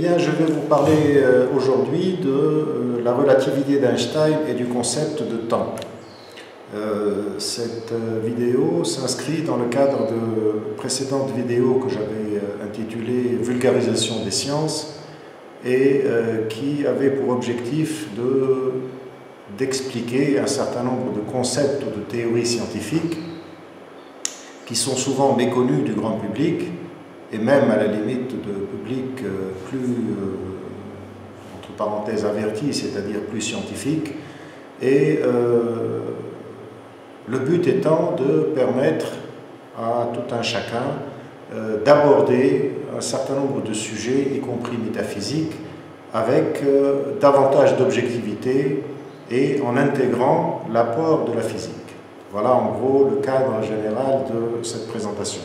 Bien, je vais vous parler aujourd'hui de la relativité d'Einstein et du concept de temps. Cette vidéo s'inscrit dans le cadre de précédentes vidéos que j'avais intitulées « Vulgarisation des sciences » et qui avaient pour objectif d'expliquer un certain nombre de concepts ou de théories scientifiques qui sont souvent méconnus du grand public et même à la limite de public plus, entre parenthèses, averti, c'est-à-dire plus scientifique. Et le but étant de permettre à tout un chacun d'aborder un certain nombre de sujets, y compris métaphysiques, avec davantage d'objectivité et en intégrant l'apport de la physique. Voilà en gros le cadre général de cette présentation.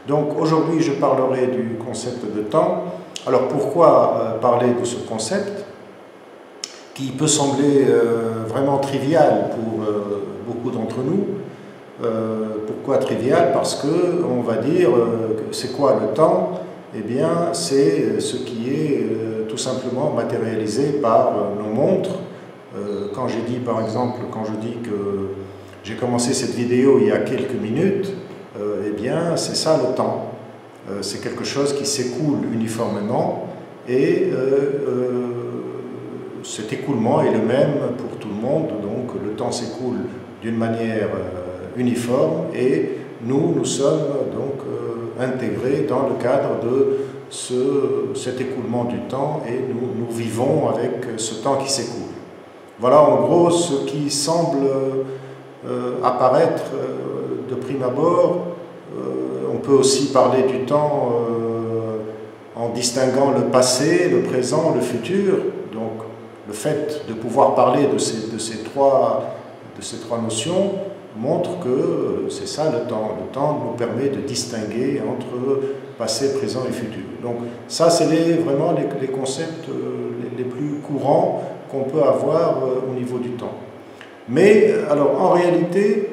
Donc aujourd'hui je parlerai du concept de temps. Alors pourquoi parler de ce concept qui peut sembler vraiment trivial pour beaucoup d'entre nous? Pourquoi trivial? Parce que on va dire c'est quoi le temps? Eh bien c'est ce qui est tout simplement matérialisé par nos montres. Quand j'ai dit par exemple, quand je dis que j'ai commencé cette vidéo il y a quelques minutes, eh bien c'est ça le temps. C'est quelque chose qui s'écoule uniformément et cet écoulement est le même pour tout le monde, donc le temps s'écoule d'une manière uniforme et nous sommes donc intégrés dans le cadre de cet écoulement du temps et nous vivons avec ce temps qui s'écoule. Voilà en gros ce qui semble apparaître de prime abord. On peut aussi parler du temps en distinguant le passé, le présent, le futur. Donc le fait de pouvoir parler de ces trois notions montre que c'est ça le temps. Le temps nous permet de distinguer entre passé, présent et futur. Donc ça, c'est vraiment les concepts les plus courants qu'on peut avoir au niveau du temps. Mais alors en réalité,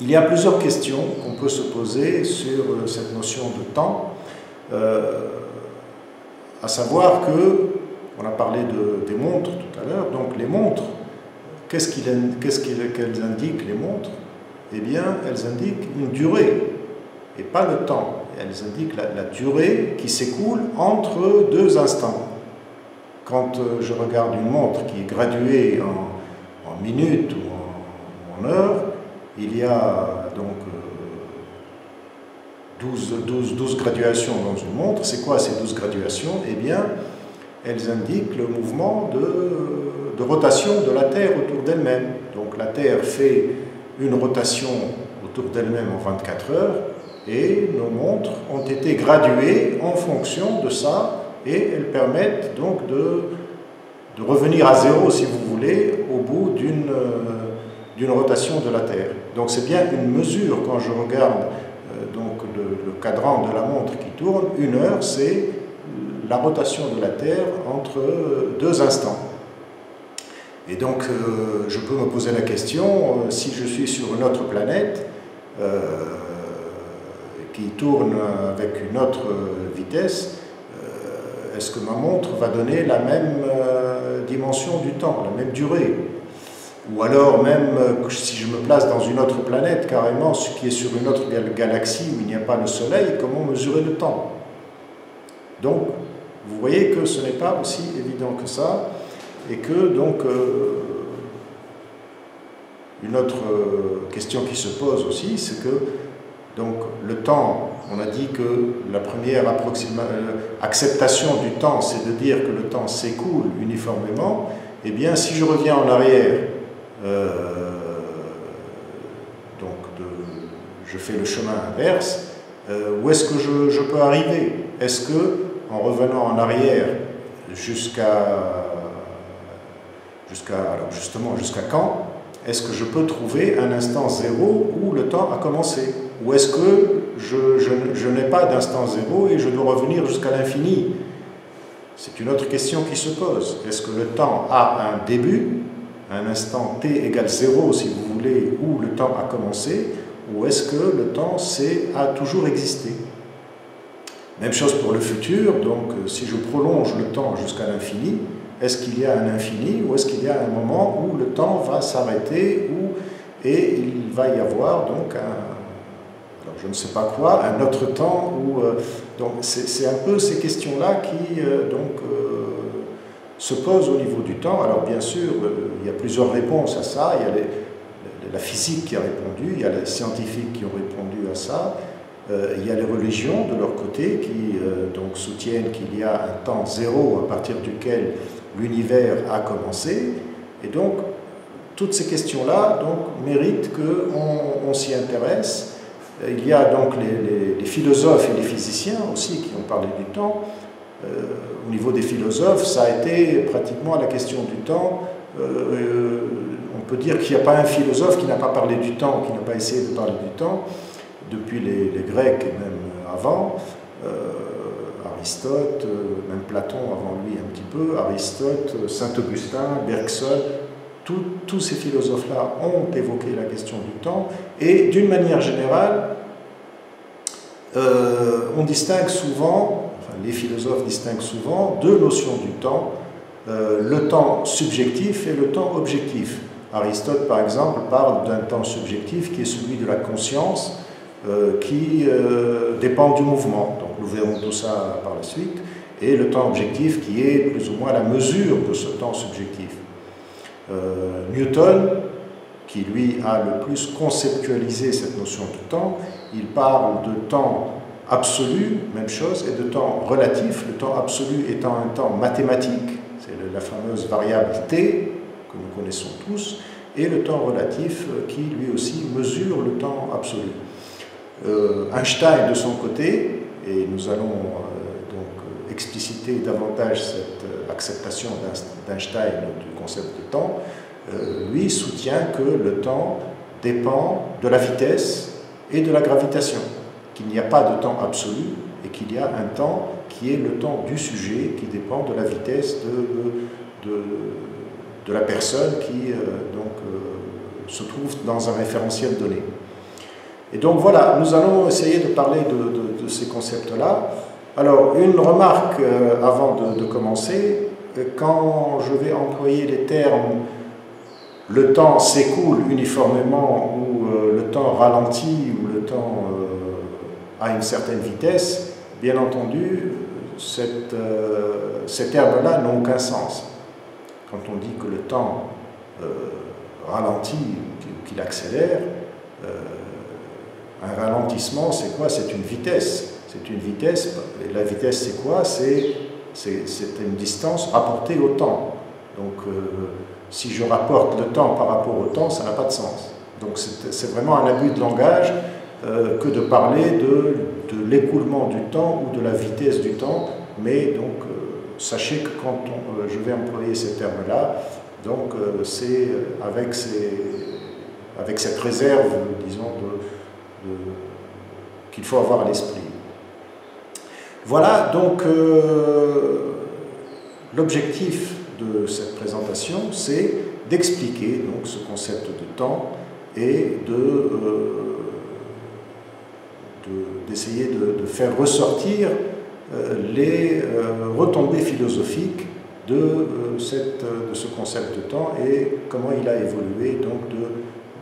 il y a plusieurs questions qu'on peut se poser sur cette notion de temps, à savoir que, on a parlé des montres tout à l'heure, donc les montres, qu'est-ce qu'elles indiquent les montres? Eh bien, elles indiquent une durée, et pas le temps. Elles indiquent la durée qui s'écoule entre deux instants. Quand je regarde une montre qui est graduée en minutes ou en heures, il y a donc 12 graduations dans une montre. C'est quoi ces 12 graduations? Eh bien, elles indiquent le mouvement de rotation de la Terre autour d'elle-même. Donc la Terre fait une rotation autour d'elle-même en 24 heures et nos montres ont été graduées en fonction de ça et elles permettent donc de revenir à zéro, si vous voulez, au bout d'une rotation de la Terre. Donc c'est bien une mesure, quand je regarde donc le cadran de la montre qui tourne, une heure, c'est la rotation de la Terre entre deux instants. Et donc je peux me poser la question, si je suis sur une autre planète qui tourne avec une autre vitesse, est-ce que ma montre va donner la même dimension du temps, la même durée? Ou alors même si je me place dans une autre planète, carrément, ce qui est sur une autre galaxie où il n'y a pas le Soleil, comment mesurer le temps? Donc, vous voyez que ce n'est pas aussi évident que ça, et que donc une autre question qui se pose aussi, c'est que donc le temps, on a dit que la première acceptation du temps, c'est de dire que le temps s'écoule uniformément. Eh bien, si je reviens en arrière, je fais le chemin inverse, où est-ce que je peux arriver? Est-ce que, en revenant en arrière justement jusqu'à quand, est-ce que je peux trouver un instant zéro où le temps a commencé? Ou est-ce que je n'ai pas d'instant zéro et je dois revenir jusqu'à l'infini? C'est une autre question qui se pose. Est-ce que le temps a un début, un instant t égale 0 si vous voulez, où le temps a commencé, ou est-ce que le temps a toujours existé? Même chose pour le futur, donc si je prolonge le temps jusqu'à l'infini, est-ce qu'il y a un infini ou est-ce qu'il y a un moment où le temps va s'arrêter et il va y avoir donc alors je ne sais pas quoi, un autre temps donc c'est un peu ces questions-là qui se posent au niveau du temps. Alors bien sûr, il y a plusieurs réponses à ça. Il y a la physique qui a répondu, il y a les scientifiques qui ont répondu à ça. Il y a les religions de leur côté qui donc soutiennent qu'il y a un temps zéro à partir duquel l'univers a commencé. Et donc, toutes ces questions-là méritent qu'on s'y intéresse. Il y a donc les philosophes et les physiciens aussi qui ont parlé du temps. Au niveau des philosophes, ça a été pratiquement la question du temps. On peut dire qu'il n'y a pas un philosophe qui n'a pas parlé du temps, qui n'a pas essayé de parler du temps, depuis les Grecs et même avant. Aristote, même Platon avant lui un petit peu, Aristote, Saint-Augustin, Bergson, tous ces philosophes-là ont évoqué la question du temps, et d'une manière générale, on distingue souvent, enfin les philosophes distinguent souvent deux notions du temps, le temps subjectif et le temps objectif. Aristote, par exemple, parle d'un temps subjectif qui est celui de la conscience, qui dépend du mouvement. Donc nous verrons tout ça par la suite. Et le temps objectif qui est plus ou moins la mesure de ce temps subjectif. Newton, qui lui a le plus conceptualisé cette notion de temps, il parle de temps absolu, même chose, et de temps relatif, le temps absolu étant un temps mathématique, c'est la fameuse variable t, que nous connaissons tous, et le temps relatif qui lui aussi mesure le temps absolu. Einstein de son côté, et nous allons donc expliciter davantage cette acceptation d'Einstein du concept de temps, lui soutient que le temps dépend de la vitesse et de la gravitation, qu'il n'y a pas de temps absolu et qu'il y a un temps qui est le temps du sujet qui dépend de la vitesse de la personne qui se trouve dans un référentiel donné. Et donc voilà, nous allons essayer de parler de ces concepts-là. Alors, une remarque avant de commencer, quand je vais employer les termes « le temps s'écoule uniformément » ou « le temps ralentit » ou « le temps à une certaine vitesse », bien entendu, ces termes-là n'ont aucun sens. Quand on dit que le temps ralentit ou qu'il accélère, un ralentissement, c'est quoi? C'est une vitesse. C'est une vitesse. Et la vitesse, c'est quoi? C'est une distance rapportée au temps. Donc, si je rapporte le temps par rapport au temps, ça n'a pas de sens. Donc, c'est vraiment un abus de langage que de parler de l'écoulement du temps ou de la vitesse du temps. Mais donc, sachez que quand je vais employer ces termes-là, donc c'est avec cette réserve, disons, qu'il faut avoir à l'esprit. Voilà, donc l'objectif de cette présentation, c'est d'expliquer donc ce concept de temps et d'essayer de faire ressortir les retombées philosophiques de ce concept de temps et comment il a évolué donc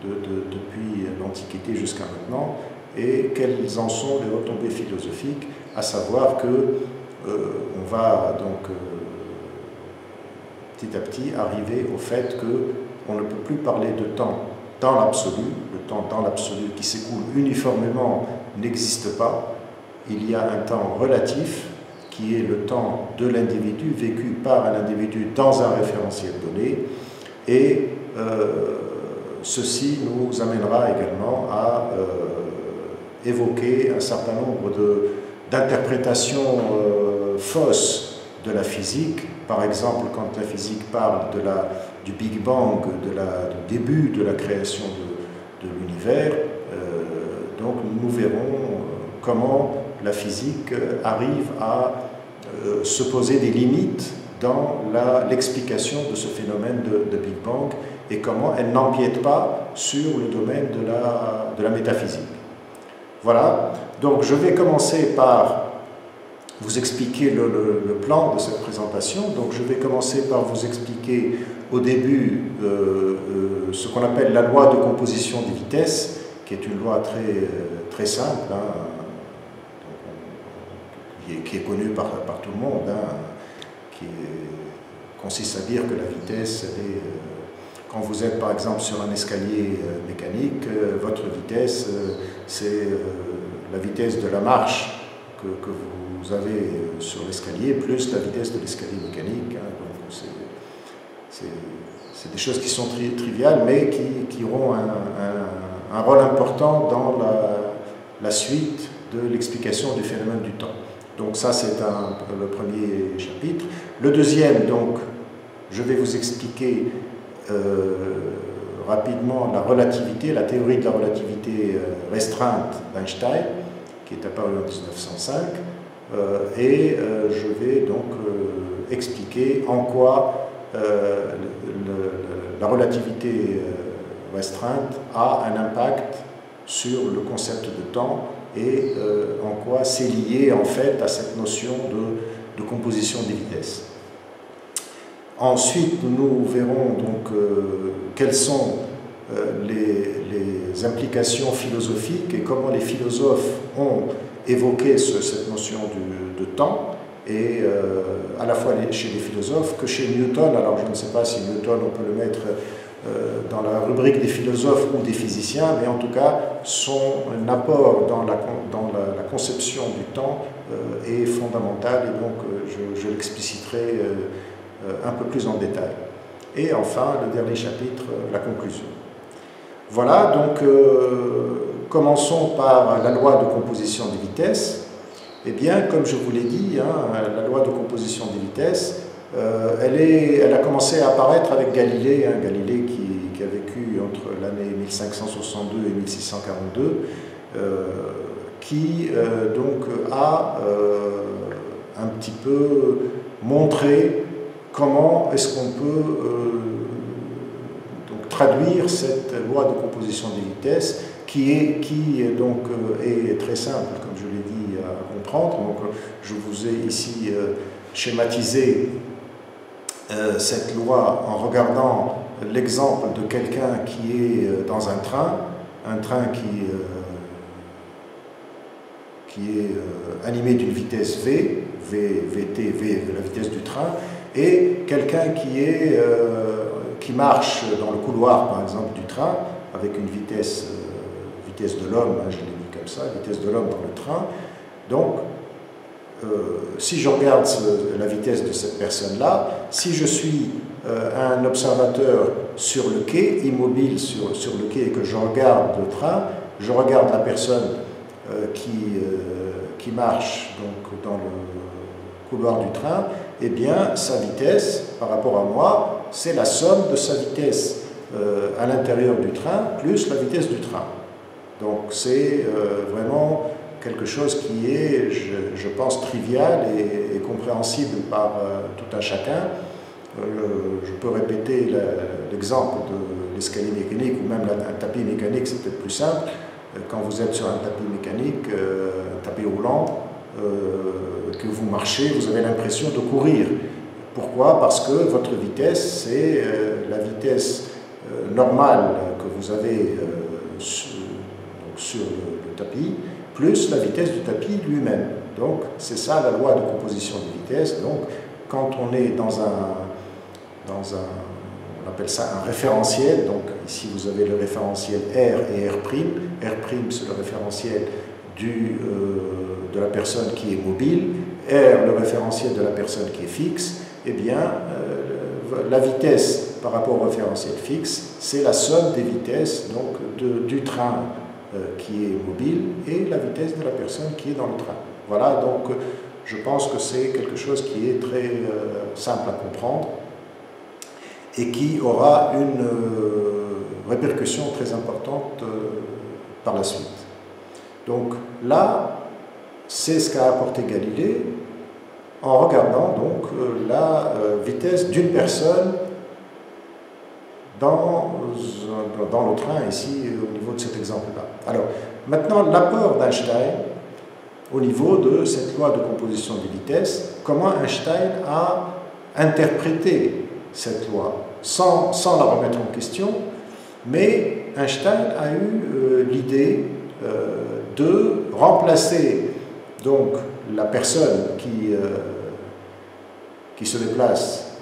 depuis l'Antiquité jusqu'à maintenant, et quelles en sont les retombées philosophiques, à savoir que on va donc petit à petit arriver au fait qu'on ne peut plus parler de temps dans l'absolu. Le temps dans l'absolu qui s'écoule uniformément n'existe pas. Il y a un temps relatif qui est le temps de l'individu, vécu par un individu dans un référentiel donné, et ceci nous amènera également à évoquer un certain nombre d'interprétations fausses de la physique. Par exemple, quand la physique parle du Big Bang, du début de la création de l'univers, donc nous verrons comment la physique arrive à se poser des limites dans l'explication de ce phénomène de Big Bang et comment elle n'empiète pas sur le domaine de la métaphysique. Voilà, donc je vais commencer par vous expliquer le plan de cette présentation. Donc je vais commencer par vous expliquer au début ce qu'on appelle la loi de composition des vitesses, qui est une loi très simple, hein, qui est connue par tout le monde, hein, consiste à dire que la vitesse, quand vous êtes par exemple sur un escalier mécanique, votre vitesse, c'est la vitesse de la marche que vous avez sur l'escalier, plus la vitesse de l'escalier mécanique. Hein, donc c'est des choses qui sont triviales, mais qui auront un rôle important dans la suite de l'explication du phénomène du temps. Donc ça, c'est le premier chapitre. Le deuxième, donc, je vais vous expliquer rapidement la relativité, la théorie de la relativité restreinte d'Einstein, qui est apparue en 1905, et je vais donc expliquer en quoi la relativité restreinte a un impact sur le concept de temps et en quoi c'est lié en fait à cette notion de composition des vitesses. Ensuite, nous verrons donc quelles sont les implications philosophiques et comment les philosophes ont évoqué cette notion de temps, et à la fois chez les philosophes que chez Newton. Alors je ne sais pas si Newton on peut le mettre dans la rubrique des philosophes ou des physiciens, mais en tout cas son apport dans la conception du temps est fondamental, et donc je l'expliciterai un peu plus en détail. Et enfin, le dernier chapitre, la conclusion. Voilà, donc commençons par la loi de composition des vitesses. Eh bien, comme je vous l'ai dit, hein, la loi de composition des vitesses, elle a commencé à apparaître avec Galilée, hein, Galilée qui a vécu entre l'année 1562 et 1642, qui donc a un petit peu montré comment est-ce qu'on peut donc traduire cette loi de composition des vitesses qui donc est très simple, comme je l'ai dit, à comprendre. Donc, je vous ai ici schématisé cette loi en regardant l'exemple de quelqu'un qui est dans un train qui est animé d'une vitesse V, VT, la vitesse du train, et quelqu'un qui marche dans le couloir, par exemple, du train, avec une vitesse de l'homme, hein, je l'ai mis comme ça, vitesse de l'homme dans le train. Donc, si je regarde la vitesse de cette personne-là, si je suis un observateur sur le quai, immobile sur le quai, et que je regarde le train, je regarde la personne qui marche donc, dans le couloir du train, eh bien, sa vitesse, par rapport à moi, c'est la somme de sa vitesse à l'intérieur du train, plus la vitesse du train. Donc, c'est vraiment quelque chose qui est, je pense, trivial et compréhensible par tout un chacun. Je peux répéter l'exemple de l'escalier mécanique ou même un tapis mécanique, c'est peut-être plus simple. Quand vous êtes sur un tapis mécanique, un tapis roulant, que vous marchez, vous avez l'impression de courir. Pourquoi? Parce que votre vitesse, c'est la vitesse normale que vous avez sur le tapis, plus la vitesse du tapis lui-même. Donc, c'est ça la loi de composition des vitesses. Donc, quand on est dans on appelle ça un référentiel, donc ici vous avez le référentiel R et R'. R', c'est le référentiel de la personne qui est mobile, R, le référentiel de la personne qui est fixe. Eh bien, la vitesse par rapport au référentiel fixe, c'est la somme des vitesses donc, du train qui est mobile et la vitesse de la personne qui est dans le train. Voilà, donc je pense que c'est quelque chose qui est très simple à comprendre et qui aura une répercussion très importante par la suite. Donc là, c'est ce qu'a apporté Galilée en regardant donc la vitesse d'une personne dans le train, ici, au niveau de cet exemple-là. Alors, maintenant, l'apport d'Einstein au niveau de cette loi de composition des vitesses, comment Einstein a interprété cette loi, sans la remettre en question, mais Einstein a eu l'idée de remplacer donc la personne qui se déplace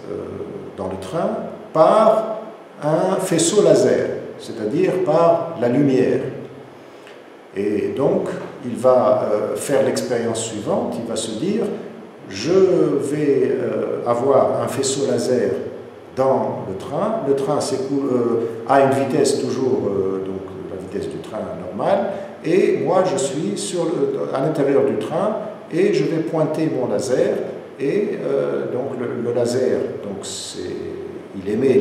dans le train par un faisceau laser, c'est-à-dire par la lumière. Et donc, il va faire l'expérience suivante, il va se dire, je vais avoir un faisceau laser dans le train a une vitesse toujours, donc la vitesse du train normale, et moi je suis à l'intérieur du train, et je vais pointer mon laser, et donc le laser, donc il émet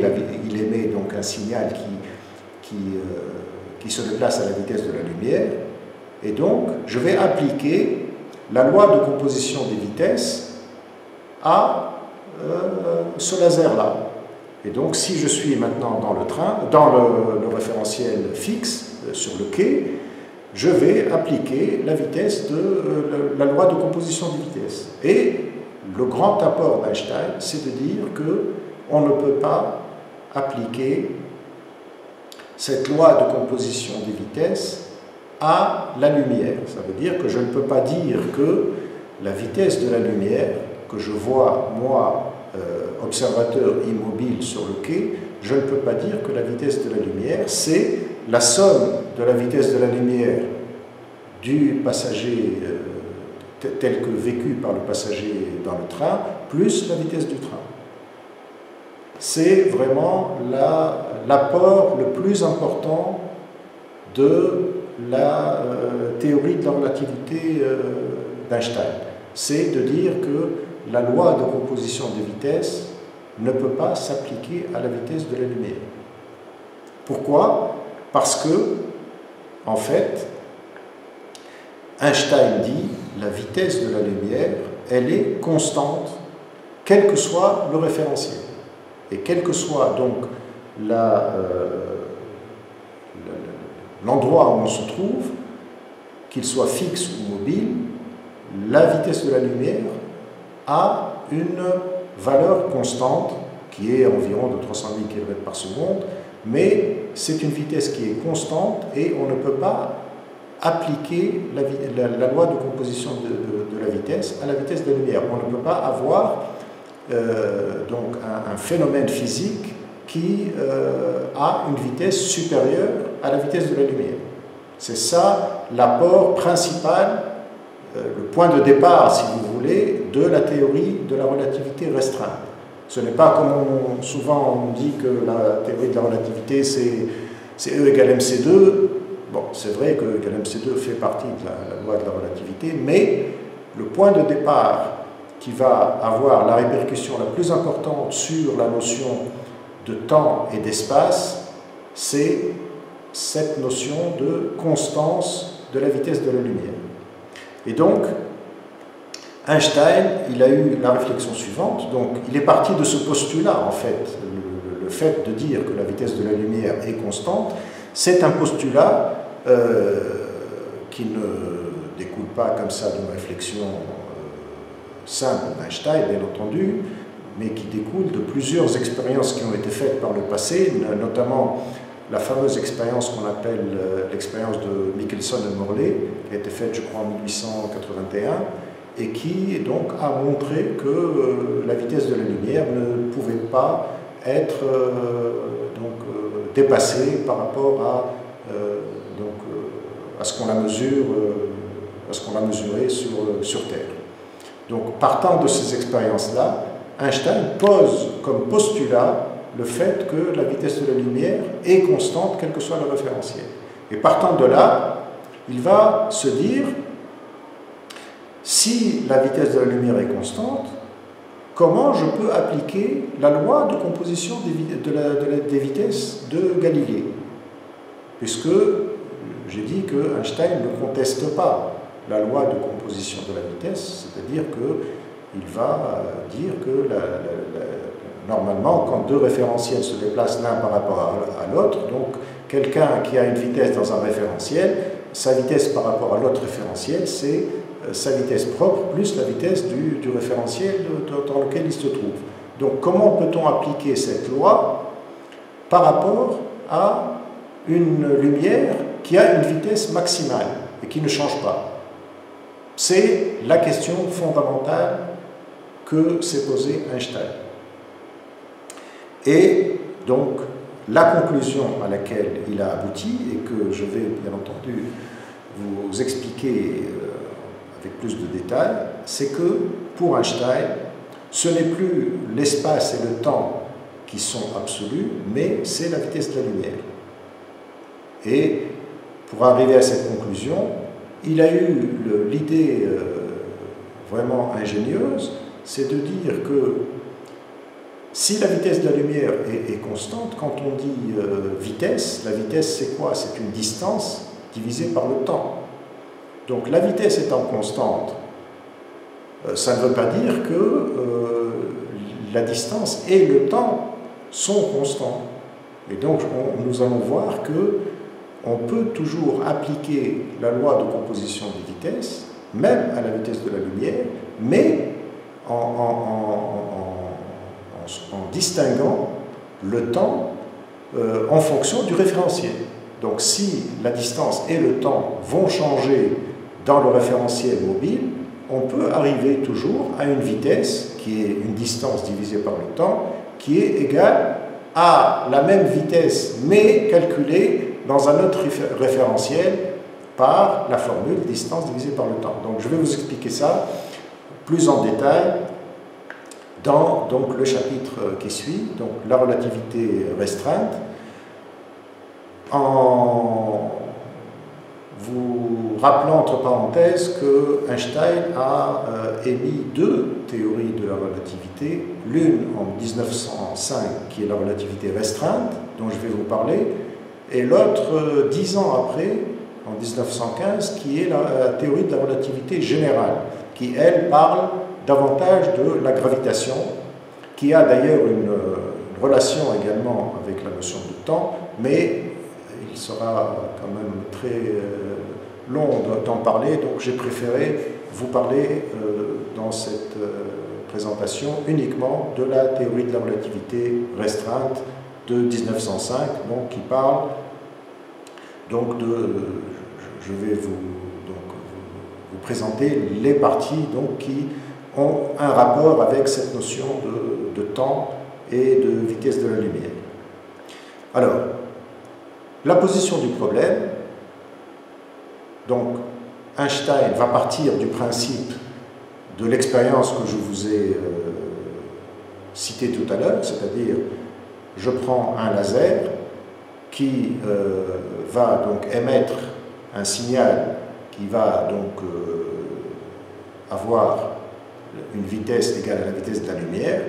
donc un signal qui se déplace à la vitesse de la lumière, et donc je vais appliquer la loi de composition des vitesses à ce laser-là. Et donc si je suis maintenant dans le train, dans le référentiel fixe sur le quai, je vais appliquer la vitesse la loi de composition des vitesses. Et le grand apport d'Einstein, c'est de dire qu'on ne peut pas appliquer cette loi de composition des vitesses à la lumière. Ça veut dire que je ne peux pas dire que la vitesse de la lumière que je vois, moi, observateur immobile sur le quai, je ne peux pas dire que la vitesse de la lumière, c'est la somme de la vitesse de la lumière du passager tel que vécu par le passager dans le train, plus la vitesse du train. C'est vraiment l'apport le plus important de la théorie de la relativité d'Einstein. C'est de dire que la loi de composition des vitesses ne peut pas s'appliquer à la vitesse de la lumière. Pourquoi? Parce que, en fait, Einstein dit la vitesse de la lumière, elle est constante, quel que soit le référentiel. Et quel que soit donc l'endroit où on se trouve, qu'il soit fixe ou mobile, la vitesse de la lumière a une valeur constante qui est environ de 300 000 km par seconde, mais c'est une vitesse qui est constante et on ne peut pas appliquer la loi de composition de la vitesse à la vitesse de la lumière. On ne peut pas avoir donc un phénomène physique qui a une vitesse supérieure à la vitesse de la lumière. C'est ça l'apport principal, le point de départ, si vous voulez, de la théorie de la relativité restreinte. Ce n'est pas comme souvent on dit que la théorie de la relativité c'est E égale mc2. Bon, c'est vrai que E égale mc2 fait partie de la loi de la relativité, mais le point de départ qui va avoir la répercussion la plus importante sur la notion de temps et d'espace, c'est cette notion de constance de la vitesse de la lumière. Et donc, Einstein, il a eu la réflexion suivante, donc il est parti de ce postulat, en fait, le fait de dire que la vitesse de la lumière est constante, c'est un postulat qui ne découle pas comme ça d'une réflexion simple d'Einstein, bien entendu, mais qui découle de plusieurs expériences qui ont été faites par le passé, notamment la fameuse expérience qu'on appelle l'expérience de Michelson et Morley, qui a été faite, je crois, en 1881, et qui donc a montré que la vitesse de la lumière ne pouvait pas être dépassée par rapport à ce qu'on a mesuré sur Terre. Donc, partant de ces expériences-là, Einstein pose comme postulat le fait que la vitesse de la lumière est constante, quel que soit le référentiel. Et partant de là, il va se dire, si la vitesse de la lumière est constante, comment je peux appliquer la loi de composition des vitesses de Galilée? Puisque j'ai dit que Einstein ne conteste pas la loi de composition de la vitesse, c'est-à-dire qu'il va dire que normalement, quand deux référentiels se déplacent l'un par rapport à l'autre, donc quelqu'un qui a une vitesse dans un référentiel, sa vitesse par rapport à l'autre référentiel, c'est sa vitesse propre plus la vitesse du référentiel dans lequel il se trouve. Donc comment peut-on appliquer cette loi par rapport à une lumière qui a une vitesse maximale et qui ne change pas? C'est la question fondamentale que s'est posée Einstein. Et donc, la conclusion à laquelle il a abouti, et que je vais bien entendu vous expliquer avec plus de détails, c'est que pour Einstein, ce n'est plus l'espace et le temps qui sont absolus, mais c'est la vitesse de la lumière. Et pour arriver à cette conclusion, il a eu l'idée vraiment ingénieuse, c'est de dire que si la vitesse de la lumière est constante, quand on dit vitesse, la vitesse c'est quoi? C'est une distance divisée par le temps. Donc la vitesse étant constante, ça ne veut pas dire que la distance et le temps sont constants. Et donc nous allons voir que on peut toujours appliquer la loi de composition des vitesses, même à la vitesse de la lumière, mais en distinguant le temps en fonction du référentiel. Donc si la distance et le temps vont changer dans le référentiel mobile, on peut arriver toujours à une vitesse qui est une distance divisée par le temps, qui est égale à la même vitesse, mais calculée dans un autre référentiel par la formule distance divisée par le temps. Donc je vais vous expliquer ça plus en détail dans donc, le chapitre qui suit, donc la relativité restreinte, en vous rappelant entre parenthèses que Einstein a émis deux théories de la relativité, l'une en 1905 qui est la relativité restreinte, dont je vais vous parler, et l'autre 10 ans après, en 1915, qui est la théorie de la relativité générale, qui elle parle davantage de la gravitation, qui a d'ailleurs une relation également avec la notion de temps, mais il sera quand même très long d'en parler, donc j'ai préféré vous parler dans cette présentation uniquement de la théorie de la relativité restreinte de 1905, donc, qui parle donc je vais vous présenter les parties donc, qui ont un rapport avec cette notion de temps et de vitesse de la lumière. Alors, la position du problème, donc Einstein va partir du principe de l'expérience que je vous ai citée tout à l'heure, c'est-à-dire je prends un laser qui va donc émettre un signal qui va donc avoir une vitesse égale à la vitesse de la lumière.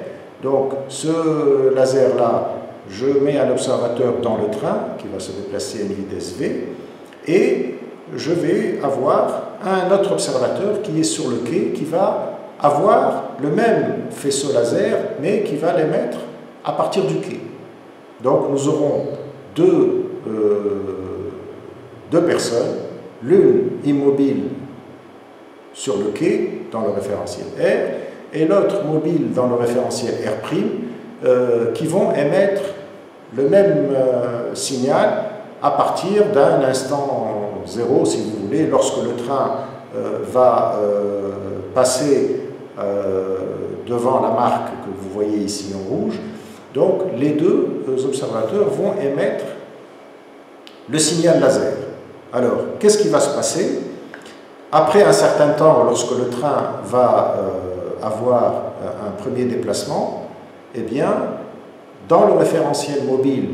Donc ce laser-là, je mets un observateur dans le train qui va se déplacer à une vitesse v, et je vais avoir un autre observateur qui est sur le quai, qui va avoir le même faisceau laser, mais qui va l'émettre à partir du quai. Donc nous aurons deux personnes, l'une immobile sur le quai dans le référentiel R, et l'autre mobile dans le référentiel R', qui vont émettre le même signal à partir d'un instant zéro, si vous voulez, lorsque le train va passer devant la marque que vous voyez ici en rouge. Donc les deux observateurs vont émettre le signal laser. Alors, qu'est-ce qui va se passer? Après un certain temps, lorsque le train va avoir un premier déplacement, eh bien, dans le référentiel mobile,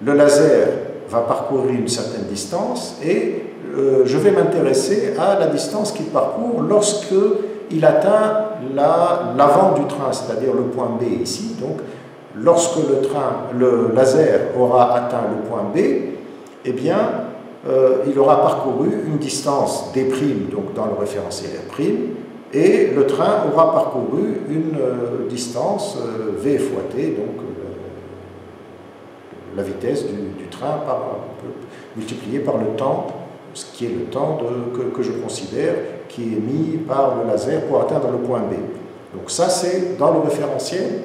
le laser va parcourir une certaine distance et je vais m'intéresser à la distance qu'il parcourt lorsque il atteint l'avant du train, c'est-à-dire le point B ici. Donc, lorsque le laser aura atteint le point B, eh bien, il aura parcouru une distance d', donc dans le référentiel R', et le train aura parcouru une distance v fois t, donc la vitesse du train multipliée par le temps, ce qui est le temps que je considère qui est mis par le laser pour atteindre le point B. Donc ça, c'est dans le référentiel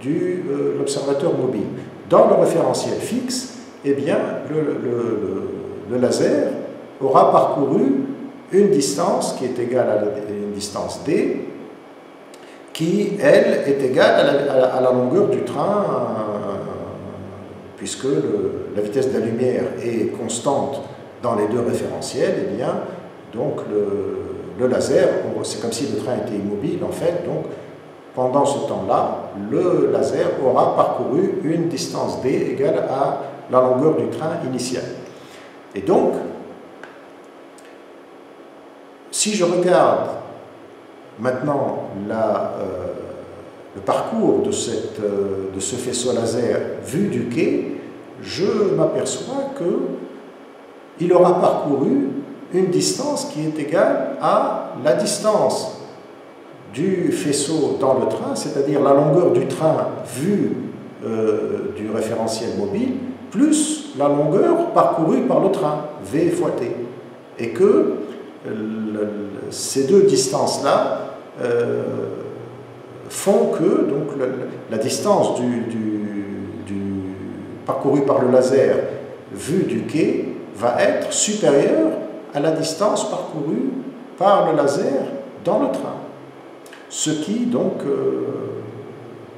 de l'observateur mobile. Dans le référentiel fixe, eh bien, le laser aura parcouru une distance qui est égale à une distance d, qui, elle, est égale à la longueur du train, puisque la vitesse de la lumière est constante dans les deux référentiels, eh bien, donc le laser, c'est comme si le train était immobile, en fait, donc pendant ce temps-là, le laser aura parcouru une distance d égale à la longueur du train initial. Et donc, si je regarde maintenant le parcours de ce faisceau laser vu du quai, je m'aperçois qu'il aura parcouru une distance qui est égale à la distance du faisceau dans le train, c'est-à-dire la longueur du train vue du référentiel mobile, plus la longueur parcourue par le train, V fois T. Et que ces deux distances-là font que donc, la distance parcourue par le laser vue du quai va être supérieure à la distance parcourue par le laser dans le train. Ce qui donc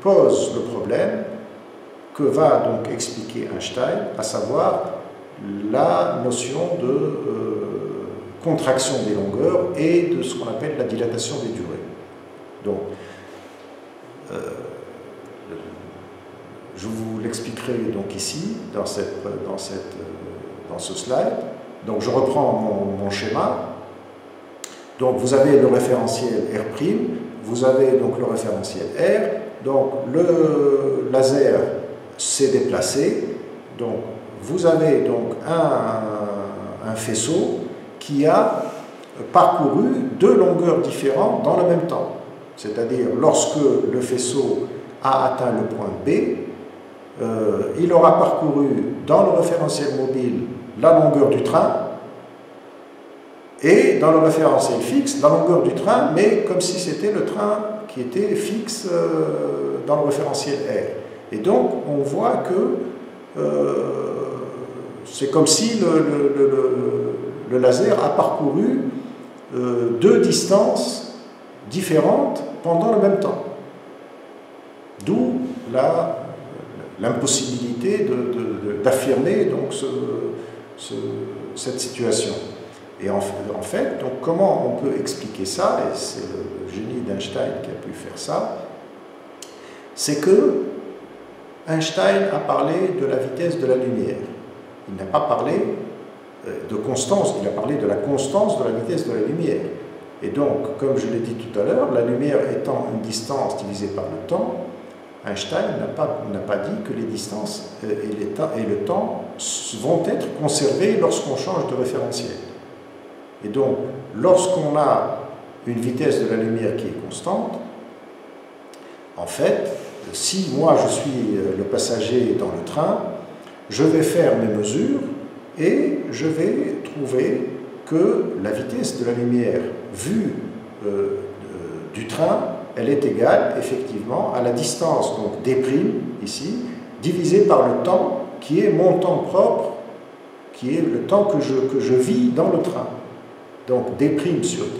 pose le problème que va donc expliquer Einstein, à savoir la notion de contraction des longueurs et de ce qu'on appelle la dilatation des durées. Donc, je vous l'expliquerai donc ici, dans ce slide. Donc, je reprends mon schéma. Donc, vous avez le référentiel R', vous avez donc le référentiel R, donc le laser s'est déplacé, donc vous avez donc un faisceau qui a parcouru deux longueurs différentes dans le même temps. C'est-à-dire, lorsque le faisceau a atteint le point B, il aura parcouru dans le référentiel mobile la longueur du train, et dans le référentiel fixe, la longueur du train, mais comme si c'était le train qui était fixe dans le référentiel R. Et donc, on voit que c'est comme si le laser a parcouru deux distances différentes pendant le même temps. D'où l'impossibilité d'affirmer donc cette situation. Et en fait, donc comment on peut expliquer ça, et c'est le génie d'Einstein qui a pu faire ça, c'est que Einstein a parlé de la vitesse de la lumière. Il n'a pas parlé de constance, il a parlé de la constance de la vitesse de la lumière. Et donc, comme je l'ai dit tout à l'heure, la lumière étant une distance divisée par le temps, Einstein n'a pas dit que les distances et le temps vont être conservés lorsqu'on change de référentiel. Et donc, lorsqu'on a une vitesse de la lumière qui est constante, en fait, si moi je suis le passager dans le train, je vais faire mes mesures et je vais trouver que la vitesse de la lumière vue du train, elle est égale effectivement à la distance, donc d', ici, divisée par le temps qui est mon temps propre, qui est le temps que je vis dans le train. Donc d'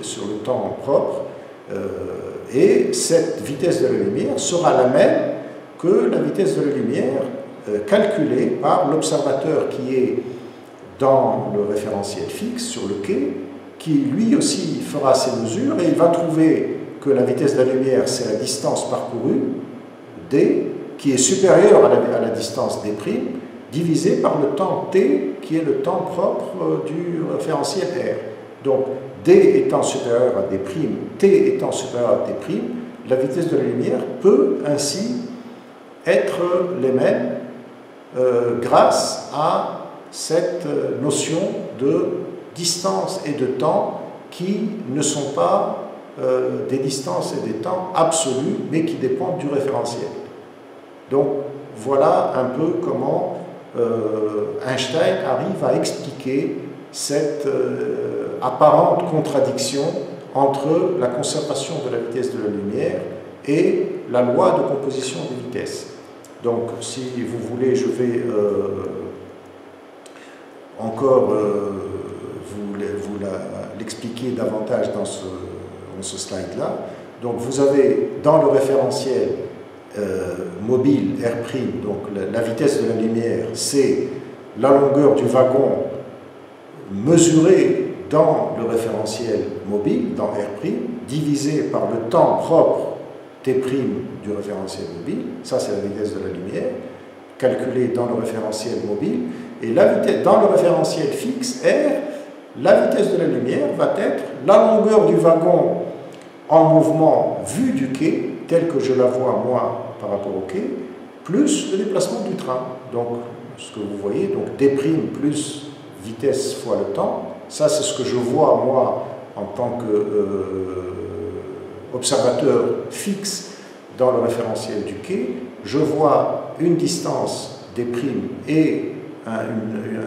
sur le temps propre, et cette vitesse de la lumière sera la même que la vitesse de la lumière calculée par l'observateur qui est dans le référentiel fixe sur le quai, qui lui aussi fera ses mesures et il va trouver que la vitesse de la lumière c'est la distance parcourue, d, qui est supérieure à la distance d', divisée par le temps t, qui est le temps propre du référentiel R. Donc, d étant supérieur à d', t étant supérieur à d', la vitesse de la lumière peut ainsi être les mêmes grâce à cette notion de distance et de temps qui ne sont pas des distances et des temps absolus, mais qui dépendent du référentiel. Donc, voilà un peu comment Einstein arrive à expliquer cette apparente contradiction entre la conservation de la vitesse de la lumière et la loi de composition des vitesses. Donc, si vous voulez, je vais encore vous l'expliquer davantage dans ce slide-là. Donc, vous avez dans le référentiel mobile R', donc la vitesse de la lumière, c'est la longueur du wagon mesurée dans le référentiel mobile, dans R', divisé par le temps propre T' du référentiel mobile, ça c'est la vitesse de la lumière, calculée dans le référentiel mobile, et la vitesse, dans le référentiel fixe, R, la vitesse de la lumière va être la longueur du wagon en mouvement vu du quai, tel que je la vois moi par rapport au quai, plus le déplacement du train. Donc, ce que vous voyez, donc T' plus vitesse fois le temps, ça c'est ce que je vois moi en tant qu'observateur fixe dans le référentiel du quai. Je vois une distance D' et une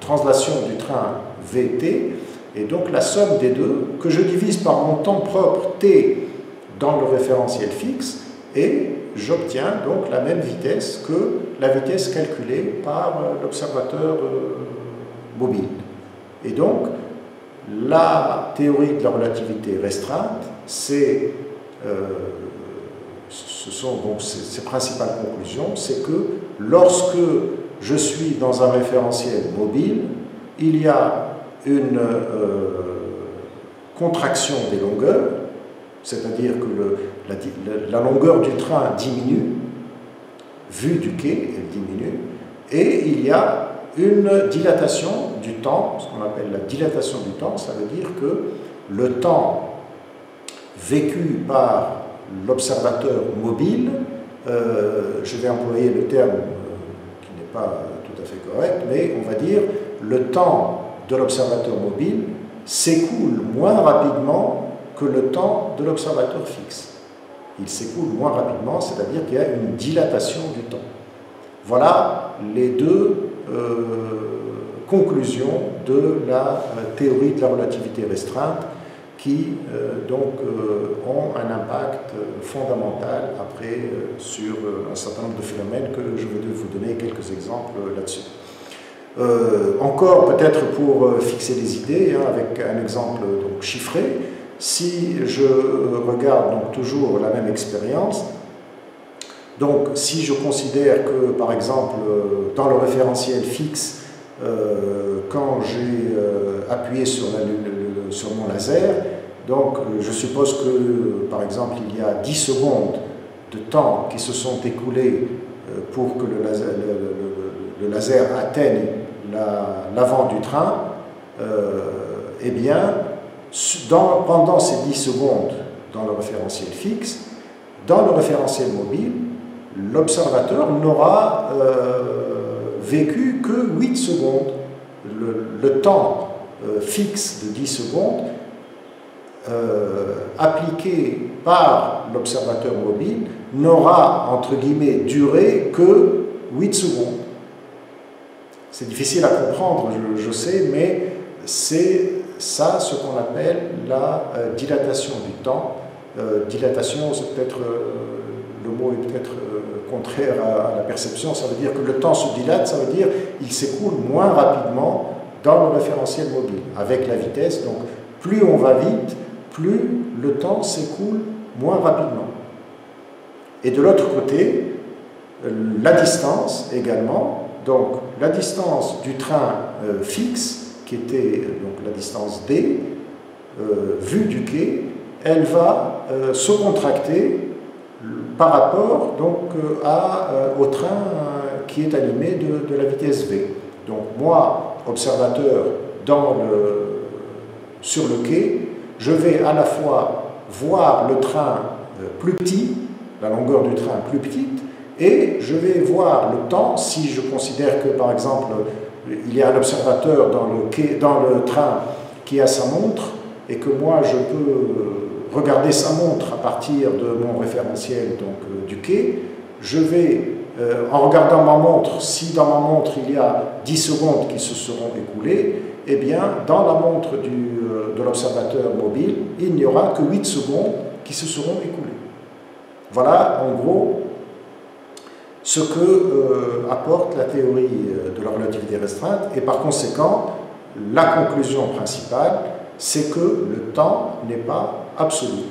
translation du train Vt, et donc la somme des deux, que je divise par mon temps propre T dans le référentiel fixe, et j'obtiens donc la même vitesse que la vitesse calculée par l'observateur mobile. Et donc, la théorie de la relativité restreinte, ce sont donc ses principales conclusions, c'est que lorsque je suis dans un référentiel mobile, il y a une contraction des longueurs, c'est-à-dire que la longueur du train diminue, vue du quai, elle diminue, et il y a une dilatation du temps, ce qu'on appelle la dilatation du temps, ça veut dire que le temps vécu par l'observateur mobile, je vais employer le terme qui n'est pas tout à fait correct, mais on va dire le temps de l'observateur mobile s'écoule moins rapidement que le temps de l'observateur fixe. Il s'écoule moins rapidement, c'est-à-dire qu'il y a une dilatation du temps. Voilà les deux conclusions de la théorie de la relativité restreinte qui ont un impact fondamental après sur un certain nombre de phénomènes que je vais vous donner quelques exemples là-dessus. Encore peut-être pour fixer les idées, avec un exemple donc, chiffré, si je regarde donc, toujours la même expérience, donc si je considère que par exemple dans le référentiel fixe, quand j'ai appuyé sur mon laser, donc je suppose que par exemple il y a 10 secondes de temps qui se sont écoulées pour que le laser atteigne l'avant du train, eh bien pendant ces 10 secondes dans le référentiel fixe, dans le référentiel mobile, l'observateur n'aura vécu que 8 secondes. Le temps fixe de 10 secondes appliqué par l'observateur mobile n'aura, entre guillemets, duré que 8 secondes. C'est difficile à comprendre, je sais, mais c'est ça ce qu'on appelle la dilatation du temps. Dilatation, c'est peut-être, le mot est peut-être contraire à la perception, ça veut dire que le temps se dilate, ça veut dire qu'il s'écoule moins rapidement dans le référentiel mobile, avec la vitesse. Donc, plus on va vite, plus le temps s'écoule moins rapidement. Et de l'autre côté, la distance également, donc la distance du train fixe, qui était donc la distance D, vue du quai, elle va se contracter par rapport donc, au train qui est animé de la vitesse V. Donc moi, observateur sur le quai, je vais à la fois voir le train plus petit, la longueur du train plus petite, et je vais voir le temps, si je considère que par exemple il y a un observateur dans le train qui a sa montre, et que moi je peux regarder sa montre à partir de mon référentiel donc, du quai, je vais en regardant ma montre, si dans ma montre il y a 10 secondes qui se seront écoulées, eh bien, dans la montre de l'observateur mobile, il n'y aura que 8 secondes qui se seront écoulées. Voilà, en gros, ce que apporte la théorie de la relativité restreinte, et par conséquent, la conclusion principale, c'est que le temps n'est pas absolu.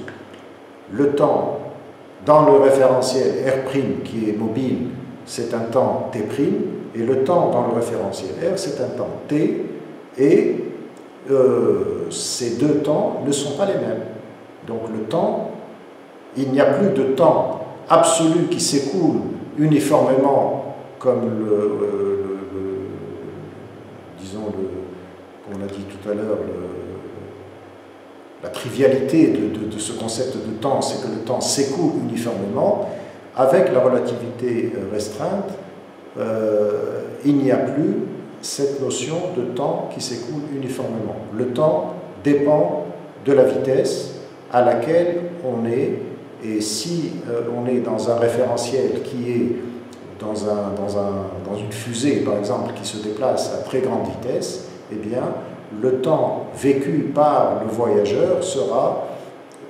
Le temps, dans le référentiel R', qui est mobile, c'est un temps T', et le temps dans le référentiel R, c'est un temps T, et ces deux temps ne sont pas les mêmes. Donc le temps, il n'y a plus de temps absolu qui s'écoule uniformément comme disons, comme on a dit tout à l'heure, la trivialité de ce concept de temps, c'est que le temps s'écoule uniformément. Avec la relativité restreinte, il n'y a plus cette notion de temps qui s'écoule uniformément. Le temps dépend de la vitesse à laquelle on est, et si on est dans un référentiel qui est dans une fusée, par exemple, qui se déplace à très grande vitesse, eh bien, le temps vécu par le voyageur sera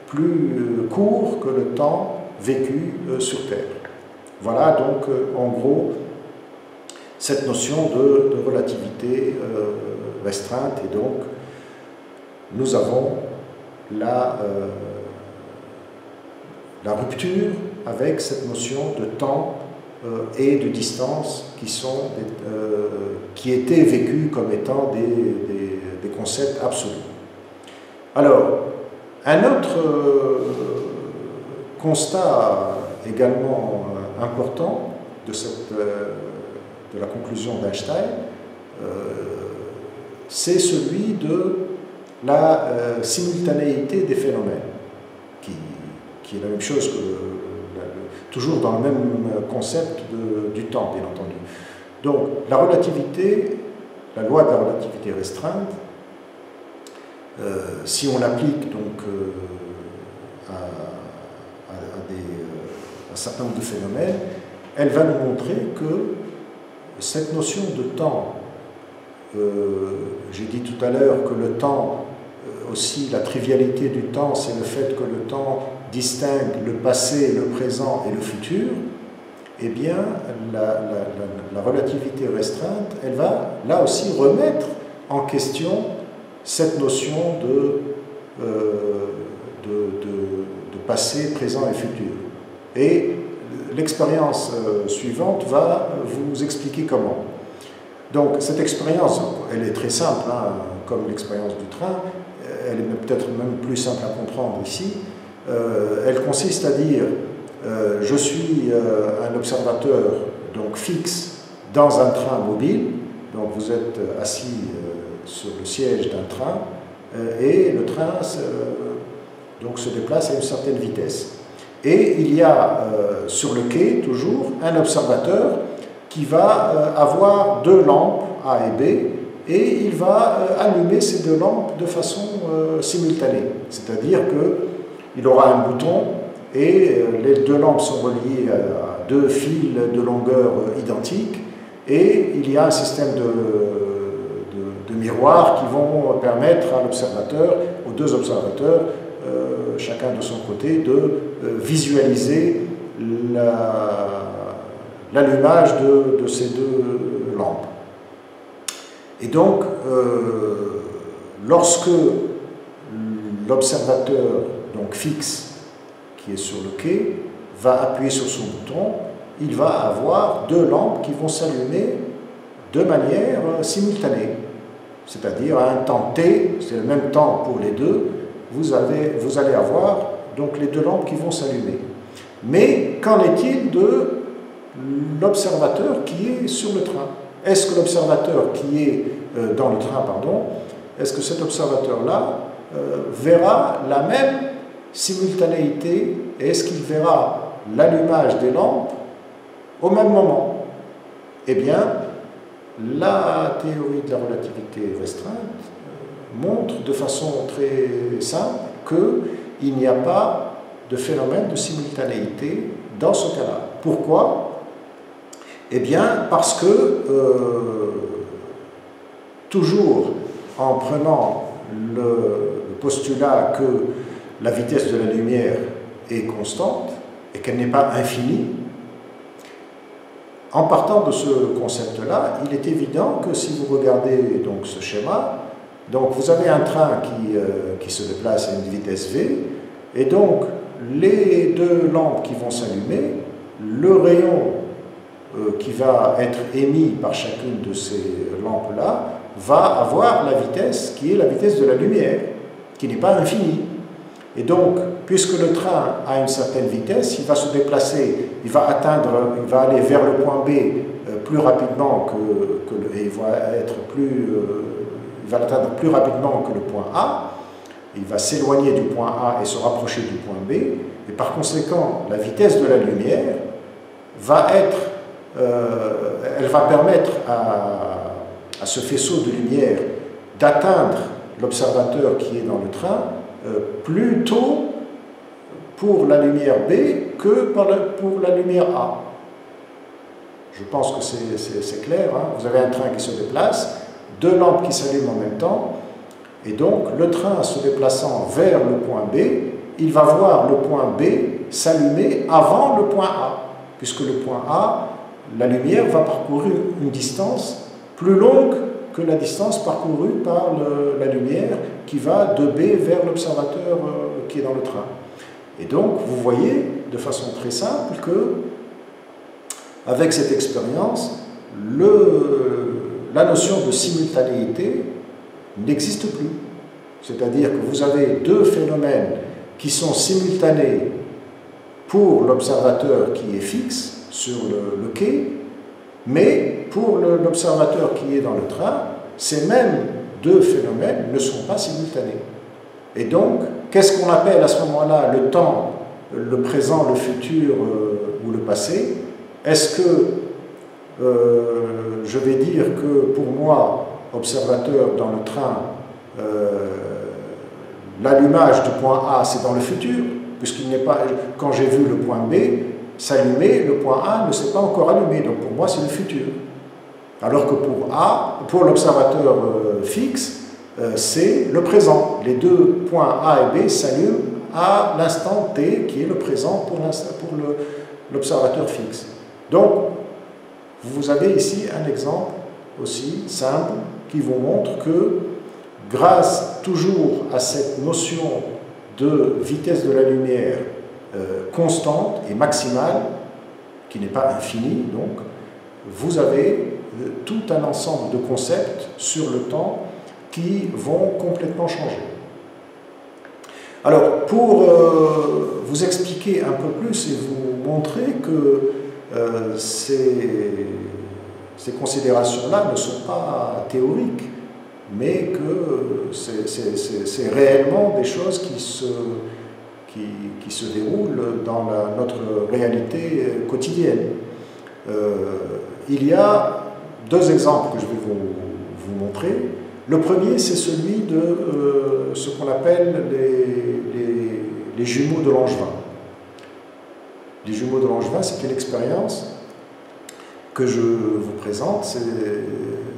plus court que le temps vécu sur Terre. Voilà donc, en gros, cette notion de relativité restreinte, et donc, nous avons la rupture avec cette notion de temps et de distance qui étaient vécus comme étant des concepts absolus. Alors, un autre constat également important de la conclusion d'Einstein, c'est celui de la simultanéité des phénomènes, qui est la même chose que toujours dans le même concept du temps, bien entendu. Donc, la relativité, la loi de la relativité restreinte, si on l'applique donc à un certain nombre de phénomènes, elle va nous montrer que cette notion de temps, j'ai dit tout à l'heure que le temps, aussi la trivialité du temps, c'est le fait que le temps distingue le passé, le présent et le futur. Eh bien, la relativité restreinte, elle va là aussi remettre en question cette notion de passé, présent et futur. Et l'expérience suivante va vous expliquer comment. Donc, cette expérience, elle est très simple, hein, comme l'expérience du train, elle est peut-être même plus simple à comprendre ici. Elle consiste à dire je suis un observateur donc fixe dans un train mobile, donc vous êtes assis sur le siège d'un train et le train donc se déplace à une certaine vitesse. Et il y a sur le quai toujours un observateur qui va avoir deux lampes A et B, et il va allumer ces deux lampes de façon simultanée. C'est-à-dire qu'il aura un bouton et les deux lampes sont reliées à deux fils de longueur identiques, et il y a un système de miroirs qui vont permettre à l'observateur, aux deux observateurs, chacun de son côté, de visualiser l'allumage de ces deux lampes. Et donc, lorsque l'observateur donc fixe, qui est sur le quai, va appuyer sur son bouton, il va avoir deux lampes qui vont s'allumer de manière simultanée. C'est-à-dire à un temps t, c'est le même temps pour les deux, vous allez avoir donc les deux lampes qui vont s'allumer. Mais qu'en est-il de l'observateur qui est sur le train? Est-ce que l'observateur qui est dans le train, est-ce que cet observateur-là verra la même simultanéité, et est-ce qu'il verra l'allumage des lampes au même moment? Eh bien, la théorie de la relativité restreinte montre de façon très simple qu'il n'y a pas de phénomène de simultanéité dans ce cas-là. Pourquoi? Eh bien, parce que, toujours en prenant le postulat que la vitesse de la lumière est constante et qu'elle n'est pas infinie, en partant de ce concept-là, il est évident que si vous regardez donc ce schéma, donc vous avez un train qui se déplace à une vitesse v, et donc les deux lampes qui vont s'allumer, le rayon qui va être émis par chacune de ces lampes-là va avoir la vitesse qui est la vitesse de la lumière, qui n'est pas infinie. Et donc, puisque le train a une certaine vitesse, il va se déplacer, il va aller vers le point B plus rapidement et il va l'atteindre plus rapidement que le point A. Il va s'éloigner du point A et se rapprocher du point B. Et par conséquent, la vitesse de la lumière elle va permettre à ce faisceau de lumière d'atteindre l'observateur qui est dans le train plus tôt pour la lumière B que pour la lumière A. Je pense que c'est clair, hein. Vous avez un train qui se déplace, deux lampes qui s'allument en même temps, et donc le train se déplaçant vers le point B, il va voir le point B s'allumer avant le point A, puisque le point A, la lumière va parcourir une distance plus longue que la distance parcourue par la lumière qui va de B vers l'observateur qui est dans le train. Et donc, vous voyez de façon très simple que, avec cette expérience, la notion de simultanéité n'existe plus. C'est-à-dire que vous avez deux phénomènes qui sont simultanés pour l'observateur qui est fixe sur le quai, mais pour l'observateur qui est dans le train, ces mêmes deux phénomènes ne sont pas simultanés. Et donc, qu'est-ce qu'on appelle à ce moment-là le temps, le présent, le futur ou le passé? Est-ce que je vais dire que pour moi, observateur dans le train, l'allumage du point A, c'est dans le futur, puisqu'il n'est pas, quand j'ai vu le point B s'allumer, le point A ne s'est pas encore allumé, donc pour moi c'est le futur. Alors que pour l'observateur fixe, c'est le présent. Les deux points A et B s'allument à l'instant T, qui est le présent pour l'observateur fixe. Donc, vous avez ici un exemple aussi simple qui vous montre que, grâce toujours à cette notion de vitesse de la lumière constante et maximale, qui n'est pas infinie, donc, vous avez tout un ensemble de concepts sur le temps qui vont complètement changer. Alors, pour vous expliquer un peu plus et vous montrer que ces considérations-là ne sont pas théoriques, mais que c'est réellement des choses qui se déroulent dans notre réalité quotidienne. Il y a deux exemples que je vais vous montrer. Le premier, c'est celui de ce qu'on appelle les jumeaux de Langevin. Les jumeaux de Langevin, c'est une expérience que je vous présente.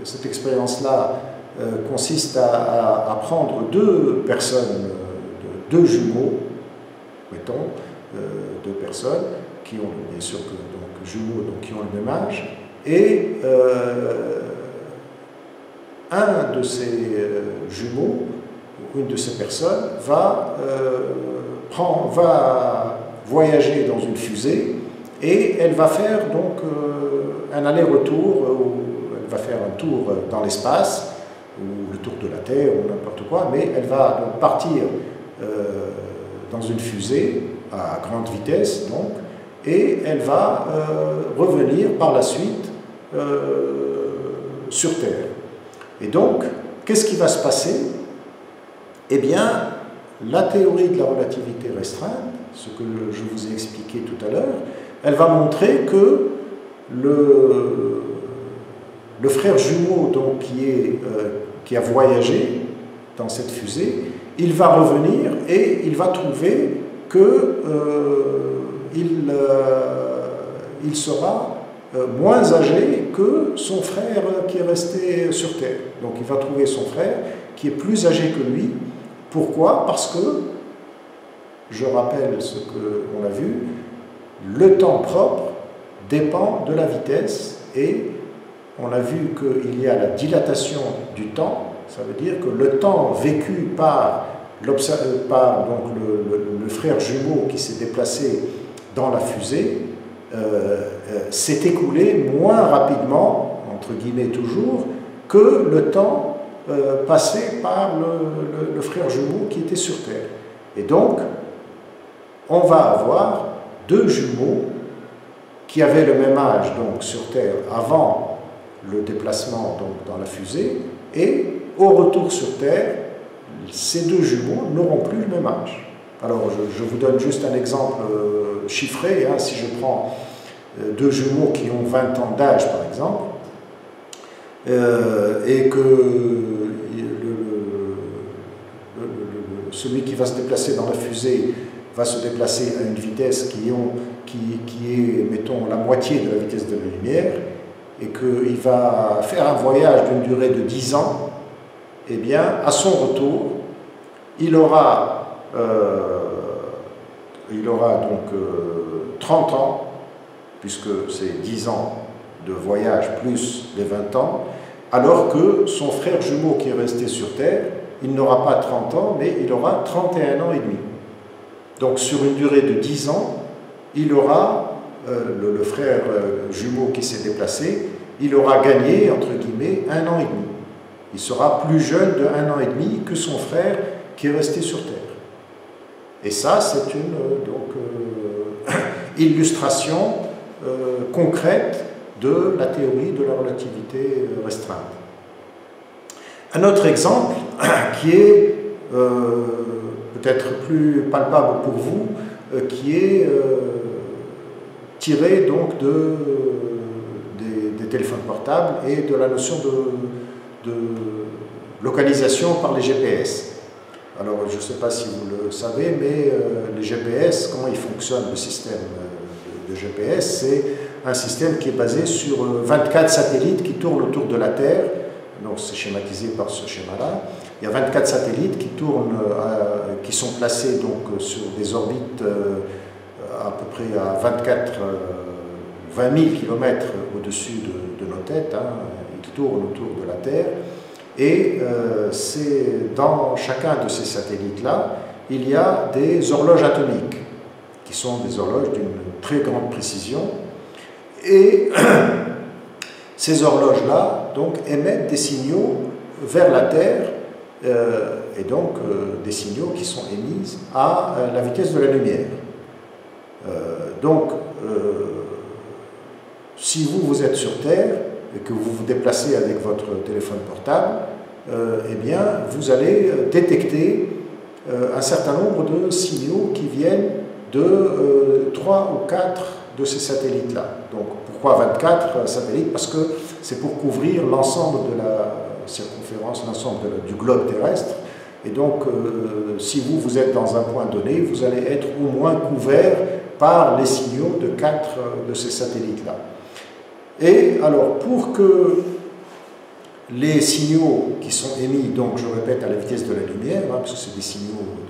Cette expérience-là consiste à prendre deux personnes, deux jumeaux, mettons, deux personnes qui ont, bien sûr, donc, jumeaux donc, qui ont le même âge, et un de ces jumeaux, ou une de ces personnes, va voyager dans une fusée et elle va faire donc un aller-retour, elle va faire un tour dans l'espace, ou le tour de la Terre, ou n'importe quoi, mais elle va donc partir dans une fusée à grande vitesse, donc, et elle va revenir par la suite sur Terre. Et donc, qu'est-ce qui va se passer? Eh bien, la théorie de la relativité restreinte, ce que je vous ai expliqué tout à l'heure, elle va montrer que le frère jumeau donc, qui a voyagé dans cette fusée, il va revenir et il va trouver que il sera moins âgé que son frère qui est resté sur Terre. Donc il va trouver son frère qui est plus âgé que lui. Pourquoi? Parce que, je rappelle ce qu'on a vu, le temps propre dépend de la vitesse et on a vu qu'il y a la dilatation du temps, ça veut dire que le temps vécu par le frère jumeau qui s'est déplacé dans la fusée s'est écoulé moins rapidement, entre guillemets toujours, que le temps passé par le frère jumeau qui était sur Terre. Et donc, on va avoir deux jumeaux qui avaient le même âge donc, sur Terre avant le déplacement donc, dans la fusée, et au retour sur Terre, ces deux jumeaux n'auront plus le même âge. Alors, je vous donne juste un exemple chiffré. Hein, si je prends deux jumeaux qui ont 20 ans d'âge, par exemple, et que celui qui va se déplacer dans la fusée va se déplacer à une vitesse qui est, mettons, la moitié de la vitesse de la lumière, et qu'il va faire un voyage d'une durée de 10 ans, eh bien, à son retour, il aura donc 30 ans, puisque c'est 10 ans de voyage plus les 20 ans, alors que son frère jumeau qui est resté sur Terre, il n'aura pas 30 ans, mais il aura 31 ans et demi. Donc sur une durée de 10 ans, il aura, le frère jumeau qui s'est déplacé, il aura gagné, entre guillemets, 1 an et demi. Il sera plus jeune de 1 an et demi que son frère qui est resté sur Terre. Et ça, c'est une illustration concrète de la théorie de la relativité restreinte. Un autre exemple qui est peut-être plus palpable pour vous, qui est tiré donc des téléphones portables et de la notion de localisation par les GPS. Alors, je ne sais pas si vous le savez, mais les GPS, comment ils fonctionnent, le système de GPS, c'est un système qui est basé sur 24 satellites qui tournent autour de la Terre. Donc, c'est schématisé par ce schéma-là. Il y a 24 satellites qui tournent, qui sont placés donc, sur des orbites à peu près à 20 000 km au-dessus de nos têtes. Hein. Ils tournent autour de la Terre. Et dans chacun de ces satellites-là, il y a des horloges atomiques, qui sont des horloges d'une très grande précision. Et ces horloges-là donc, émettent des signaux vers la Terre, et donc des signaux qui sont émis à la vitesse de la lumière. Donc, si vous êtes sur Terre, et que vous vous déplacez avec votre téléphone portable, eh bien, vous allez détecter un certain nombre de signaux qui viennent de 3 ou 4 de ces satellites-là. Donc, pourquoi 24 satellites? Parce que c'est pour couvrir l'ensemble de la circonférence, l'ensemble du globe terrestre. Et donc, si vous êtes dans un point donné, vous allez être au moins couvert par les signaux de 4 de ces satellites-là. Et alors, pour que les signaux qui sont émis, donc je répète, à la vitesse de la lumière, hein, parce que c'est des signaux donc,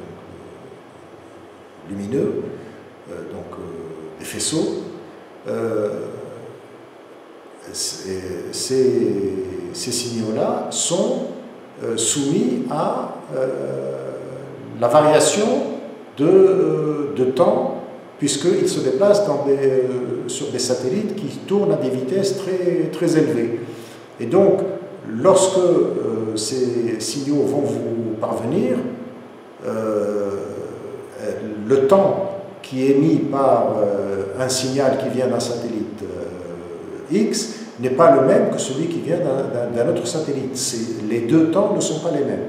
lumineux, des faisceaux, ces signaux-là sont soumis à la variation de temps, puisqu'ils se déplacent sur des satellites qui tournent à des vitesses très, très élevées. Et donc, lorsque ces signaux vont vous parvenir, le temps qui est émis par un signal qui vient d'un satellite X n'est pas le même que celui qui vient d'un autre satellite. Les deux temps ne sont pas les mêmes.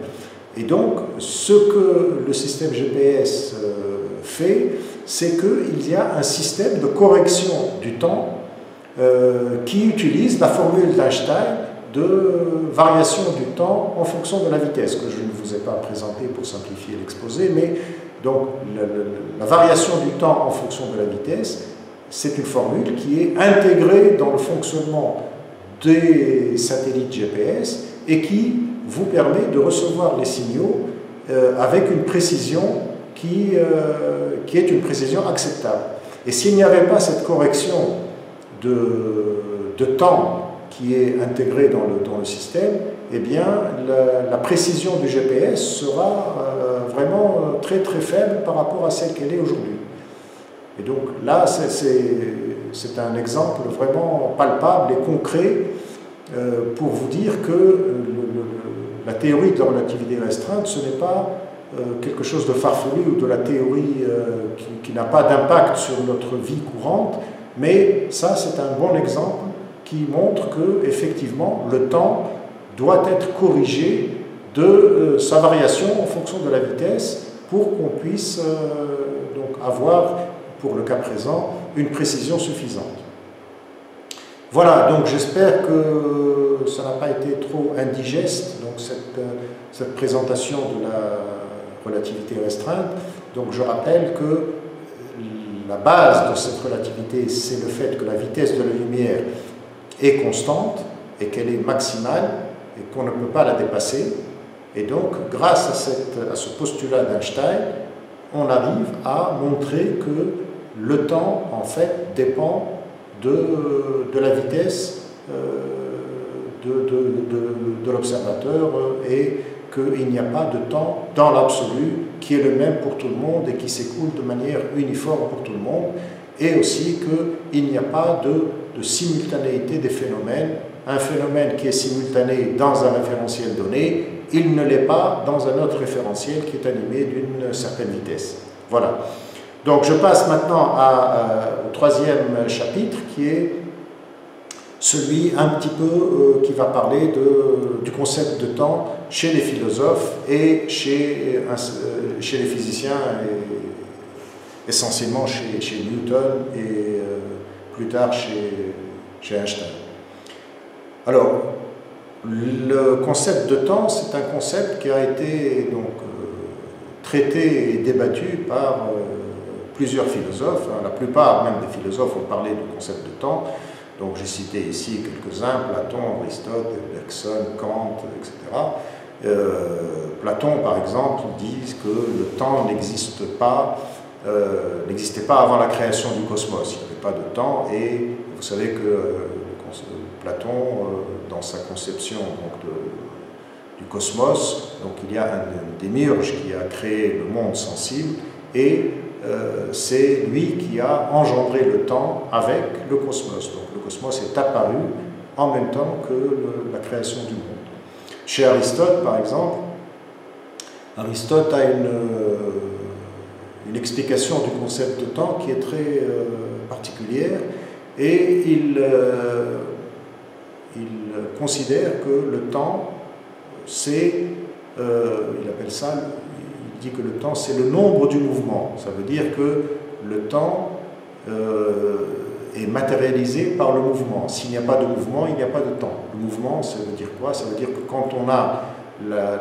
Et donc, ce que le système GPS fait, c'est qu'il y a un système de correction du temps qui utilise la formule d'Einstein de variation du temps en fonction de la vitesse, que je ne vous ai pas présenté pour simplifier l'exposé, mais donc la variation du temps en fonction de la vitesse c'est une formule qui est intégrée dans le fonctionnement des satellites GPS et qui vous permet de recevoir les signaux avec une précision qui est une précision acceptable. Et s'il n'y avait pas cette correction de temps qui est intégrée dans le système, eh bien, la précision du GPS sera vraiment très très faible par rapport à celle qu'elle est aujourd'hui. Et donc là, c'est un exemple vraiment palpable et concret pour vous dire que la théorie de la relativité restreinte, ce n'est pas quelque chose de farfelu ou de la théorie qui n'a pas d'impact sur notre vie courante, mais ça, c'est un bon exemple qui montre que, effectivement, le temps doit être corrigé de sa variation en fonction de la vitesse pour qu'on puisse donc avoir, pour le cas présent, une précision suffisante. Voilà, donc j'espère que ça n'a pas été trop indigeste, donc cette présentation de la relativité restreinte. Donc je rappelle que la base de cette relativité, c'est le fait que la vitesse de la lumière est constante et qu'elle est maximale et qu'on ne peut pas la dépasser. Et donc, grâce à ce postulat d'Einstein, on arrive à montrer que le temps, en fait, dépend de la vitesse de l'observateur et qu'il n'y a pas de temps dans l'absolu qui est le même pour tout le monde et qui s'écoule de manière uniforme pour tout le monde, et aussi qu'il n'y a pas de simultanéité des phénomènes. Un phénomène qui est simultané dans un référentiel donné, il ne l'est pas dans un autre référentiel qui est animé d'une certaine vitesse. Voilà. Donc je passe maintenant au troisième chapitre, qui est celui un petit peu qui va parler du concept de temps chez les philosophes et chez les physiciens, et essentiellement chez Newton et plus tard chez Einstein. Alors, le concept de temps, c'est un concept qui a été donc traité et débattu par plusieurs philosophes. La plupart même des philosophes ont parlé du concept de temps. Donc j'ai cité ici quelques-uns, Platon, Aristote, Bergson, Kant, etc. Platon, par exemple, dit que le temps n'existait pas avant la création du cosmos. Il n'y avait pas de temps, et vous savez que Platon, dans sa conception donc, du cosmos, donc il y a un démiurge qui a créé le monde sensible, et c'est lui qui a engendré le temps avec le cosmos. Donc le cosmos est apparu en même temps que la création du monde. Chez Aristote, par exemple, Aristote a une explication du concept de temps qui est très particulière, et il considère que le temps, c'est, il appelle ça, il dit que le temps, c'est le nombre du mouvement. Ça veut dire que le temps est matérialisé par le mouvement. S'il n'y a pas de mouvement, il n'y a pas de temps. Le mouvement, ça veut dire quoi? Ça veut dire que quand on a la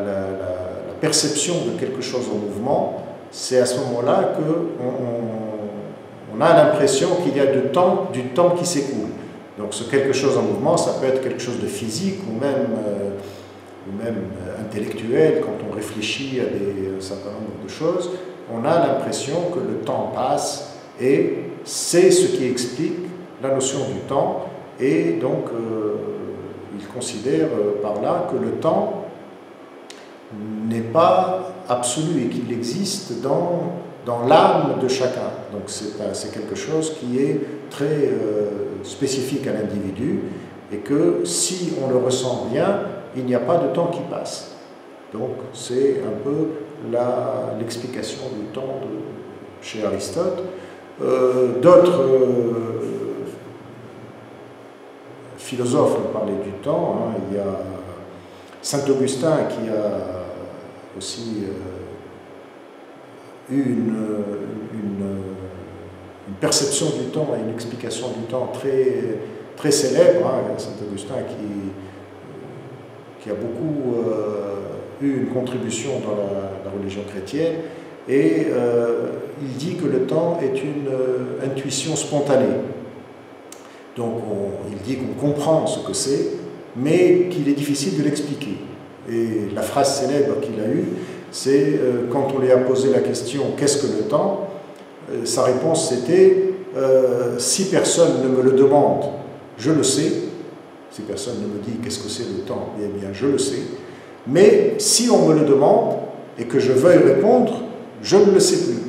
perception de quelque chose en mouvement, c'est à ce moment-là qu'on a l'impression qu'il y a du temps qui s'écoule. Donc ce quelque chose en mouvement, ça peut être quelque chose de physique ou même intellectuel. Quand on réfléchit à un certain nombre de choses, on a l'impression que le temps passe, et c'est ce qui explique la notion du temps. Et donc il considère par là que le temps n'est pas absolu et qu'il existe dans l'âme de chacun. Donc c'est quelque chose qui est très spécifique à l'individu, et que si on le ressent bien, il n'y a pas de temps qui passe. Donc c'est un peu l'explication du temps chez Aristote. D'autres philosophes ont parlé du temps. Il y a Saint Augustin qui a aussi eu une perception du temps et une explication du temps très célèbre. Saint Augustin qui a beaucoup eu une contribution dans la religion chrétienne, et il dit que le temps est une intuition spontanée. Donc il dit qu'on comprend ce que c'est, mais qu'il est difficile de l'expliquer. Et la phrase célèbre qu'il a eue, c'est quand on lui a posé la question « Qu'est-ce que le temps ?», sa réponse c'était « Si personne ne me le demande, je le sais. Si personne ne me dit qu'est-ce que c'est le temps, eh bien je le sais. Mais si on me le demande et que je veuille répondre, je ne le sais plus. »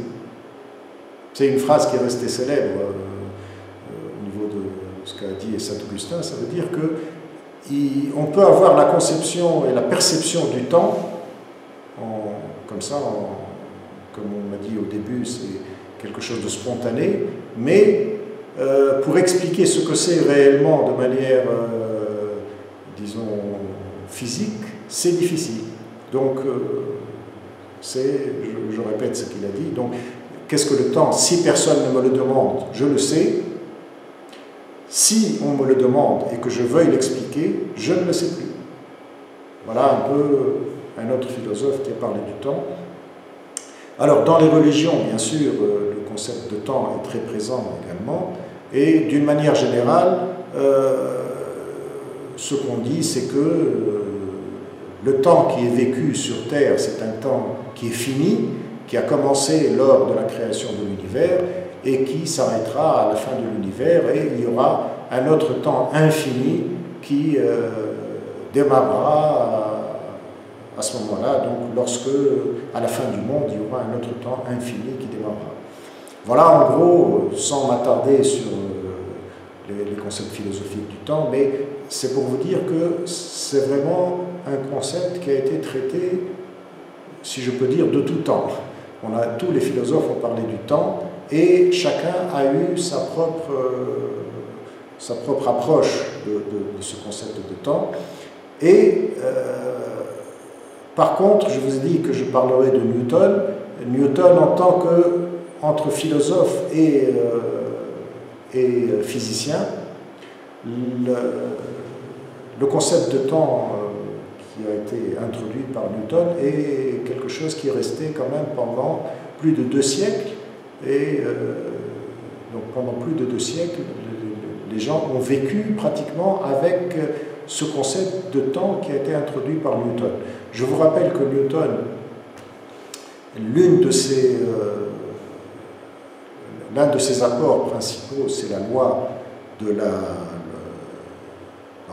C'est une phrase qui est restée célèbre au niveau de ce qu'a dit Saint-Augustin. Ça veut dire qu'on peut avoir la conception et la perception du temps, comme ça, comme on m'a dit au début, c'est quelque chose de spontané, mais pour expliquer ce que c'est réellement de manière, disons, physique, c'est difficile. Donc, je répète ce qu'il a dit. Donc, qu'est-ce que le temps? Si personne ne me le demande, je le sais. Si on me le demande et que je veuille l'expliquer, je ne le sais plus. Voilà un peu un autre philosophe qui a parlé du temps. Alors, dans les religions, bien sûr, le concept de temps est très présent également. Et d'une manière générale, ce qu'on dit, c'est que le temps qui est vécu sur Terre, c'est un temps qui est fini, qui a commencé lors de la création de l'univers et qui s'arrêtera à la fin de l'univers, et il y aura un autre temps infini qui démarrera à ce moment-là, donc lorsque, à la fin du monde, il y aura un autre temps infini qui démarrera. Voilà en gros, sans m'attarder sur les concepts philosophiques du temps, mais c'est pour vous dire que c'est vraiment un concept qui a été traité, si je peux dire, de tout temps. Tous les philosophes ont parlé du temps, et chacun a eu sa propre approche de ce concept de temps. Et par contre, je vous ai dit que je parlerai de Newton. Newton, en tant qu'entre philosophe et physicien, le concept de temps qui a été introduit par Newton est quelque chose qui est resté quand même pendant plus de 2 siècles. Et donc pendant plus de 2 siècles, les gens ont vécu pratiquement avec ce concept de temps qui a été introduit par Newton. Je vous rappelle que Newton, l'un de ses apports principaux, c'est la loi de la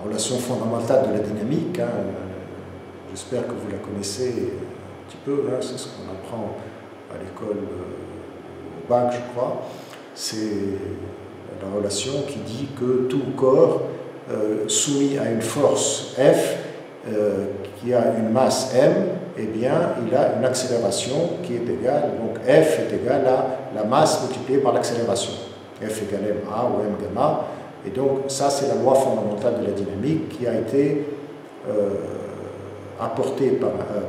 relation fondamentale de la dynamique. Hein. J'espère que vous la connaissez un petit peu, hein. C'est ce qu'on apprend à l'école au bac, je crois. C'est la relation qui dit que tout corps soumis à une force F qui a une masse m, eh bien, il a une accélération qui est égale, donc F est égal à la masse multipliée par l'accélération. F égale ma ou m gamma. Et donc, ça, c'est la loi fondamentale de la dynamique qui a été apportée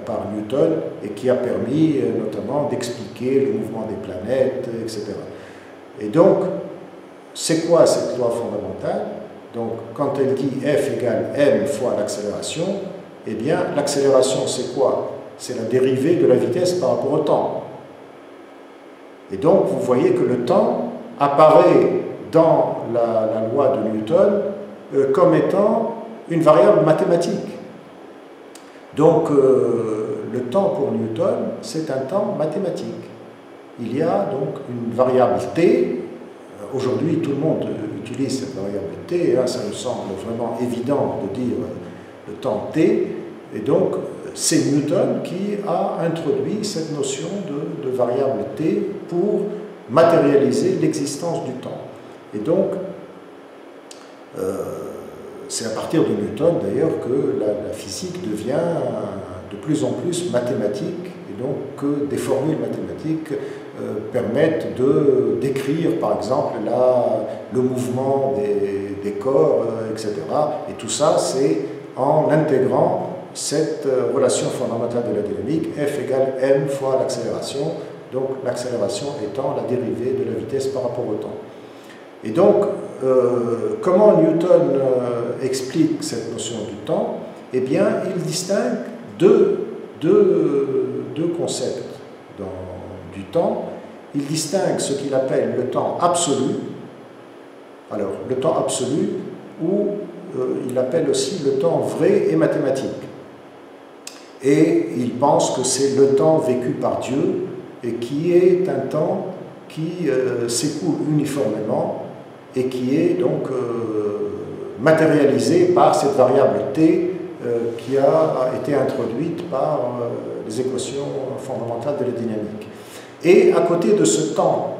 par Newton et qui a permis notamment d'expliquer le mouvement des planètes, etc. Et donc, c'est quoi cette loi fondamentale? Donc, quand elle dit F égale m fois l'accélération, eh bien, l'accélération, c'est quoi? C'est la dérivée de la vitesse par rapport au temps. Et donc, vous voyez que le temps apparaît dans la loi de Newton comme étant une variable mathématique. Donc, le temps pour Newton, c'est un temps mathématique. Il y a donc une variable t. Aujourd'hui, tout le monde utilise cette variable t, hein, ça me semble vraiment évident de dire le temps t, et donc c'est Newton qui a introduit cette notion de variable t pour matérialiser l'existence du temps. Et donc, c'est à partir de Newton d'ailleurs que la physique devient de plus en plus mathématique, et donc que des formules mathématiques permettent de décrire par exemple le mouvement des corps, etc. Et tout ça, c'est en intégrant cette relation fondamentale de la dynamique, F égale m fois l'accélération, donc l'accélération étant la dérivée de la vitesse par rapport au temps. Et donc, comment Newton explique cette notion du temps? Eh bien, il distingue deux concepts du temps. il distingue ce qu'il appelle le temps absolu, alors le temps absolu, ou il appelle aussi le temps vrai et mathématique. Et il pense que c'est le temps vécu par Dieu et qui est un temps qui s'écoule uniformément et qui est donc matérialisé par cette variable t qui a été introduite par les équations fondamentales de la dynamique. Et à côté de ce temps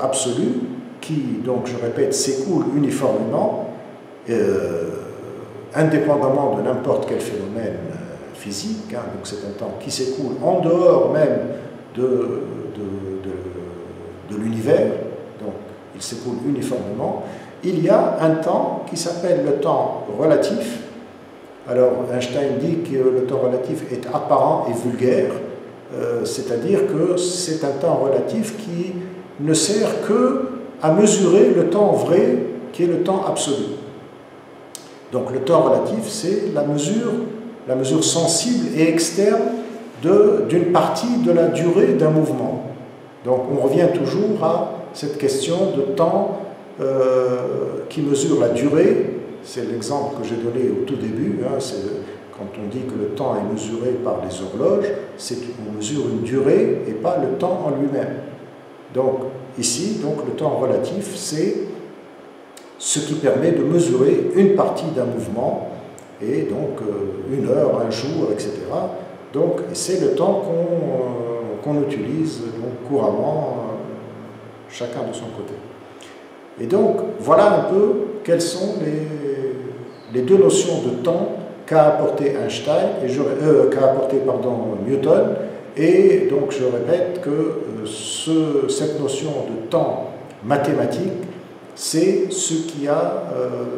absolu, qui, donc je répète, s'écoule uniformément, indépendamment de n'importe quel phénomène physique, hein, donc c'est un temps qui s'écoule en dehors même de l'univers, donc il s'écoule uniformément, il y a un temps qui s'appelle le temps relatif. Alors Einstein dit que le temps relatif est apparent et vulgaire, c'est-à-dire que c'est un temps relatif qui ne sert que à mesurer le temps vrai, qui est le temps absolu. Donc le temps relatif, c'est la mesure sensible et externe d'une partie de la durée d'un mouvement. Donc on revient toujours à cette question de temps qui mesure la durée. C'est l'exemple que j'ai donné au tout début, hein, c'est quand on dit que le temps est mesuré par les horloges, c'est qu'on mesure une durée et pas le temps en lui-même. Donc ici, donc, le temps relatif, c'est ce qui permet de mesurer une partie d'un mouvement, et donc une heure, un jour, etc. Donc c'est le temps qu'on utilise donc, couramment, chacun de son côté. Et donc voilà un peu quelles sont les deux notions de temps qu'a apporté Einstein et qu'a apporté Newton. Et donc je répète que cette notion de temps mathématique, c'est ce qui a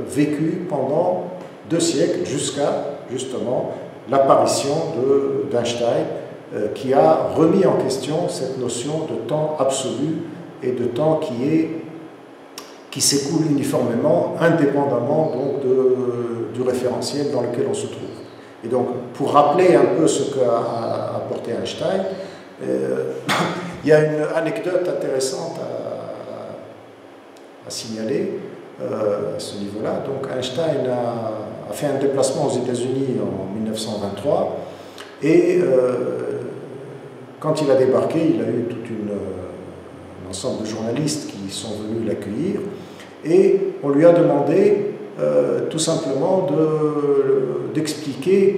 vécu pendant 2 siècles jusqu'à justement l'apparition d'Einstein qui a remis en question cette notion de temps absolu et de temps qui s'écoule uniformément, indépendamment donc du référentiel dans lequel on se trouve. Et donc, pour rappeler un peu ce qu'a apporté Einstein, il y a une anecdote intéressante à signaler à ce niveau-là. Donc, Einstein a fait un déplacement aux États-Unis en 1923, et quand il a débarqué, il a eu tout un ensemble de journalistes qui sont venus l'accueillir, et on lui a demandé tout simplement d'expliquer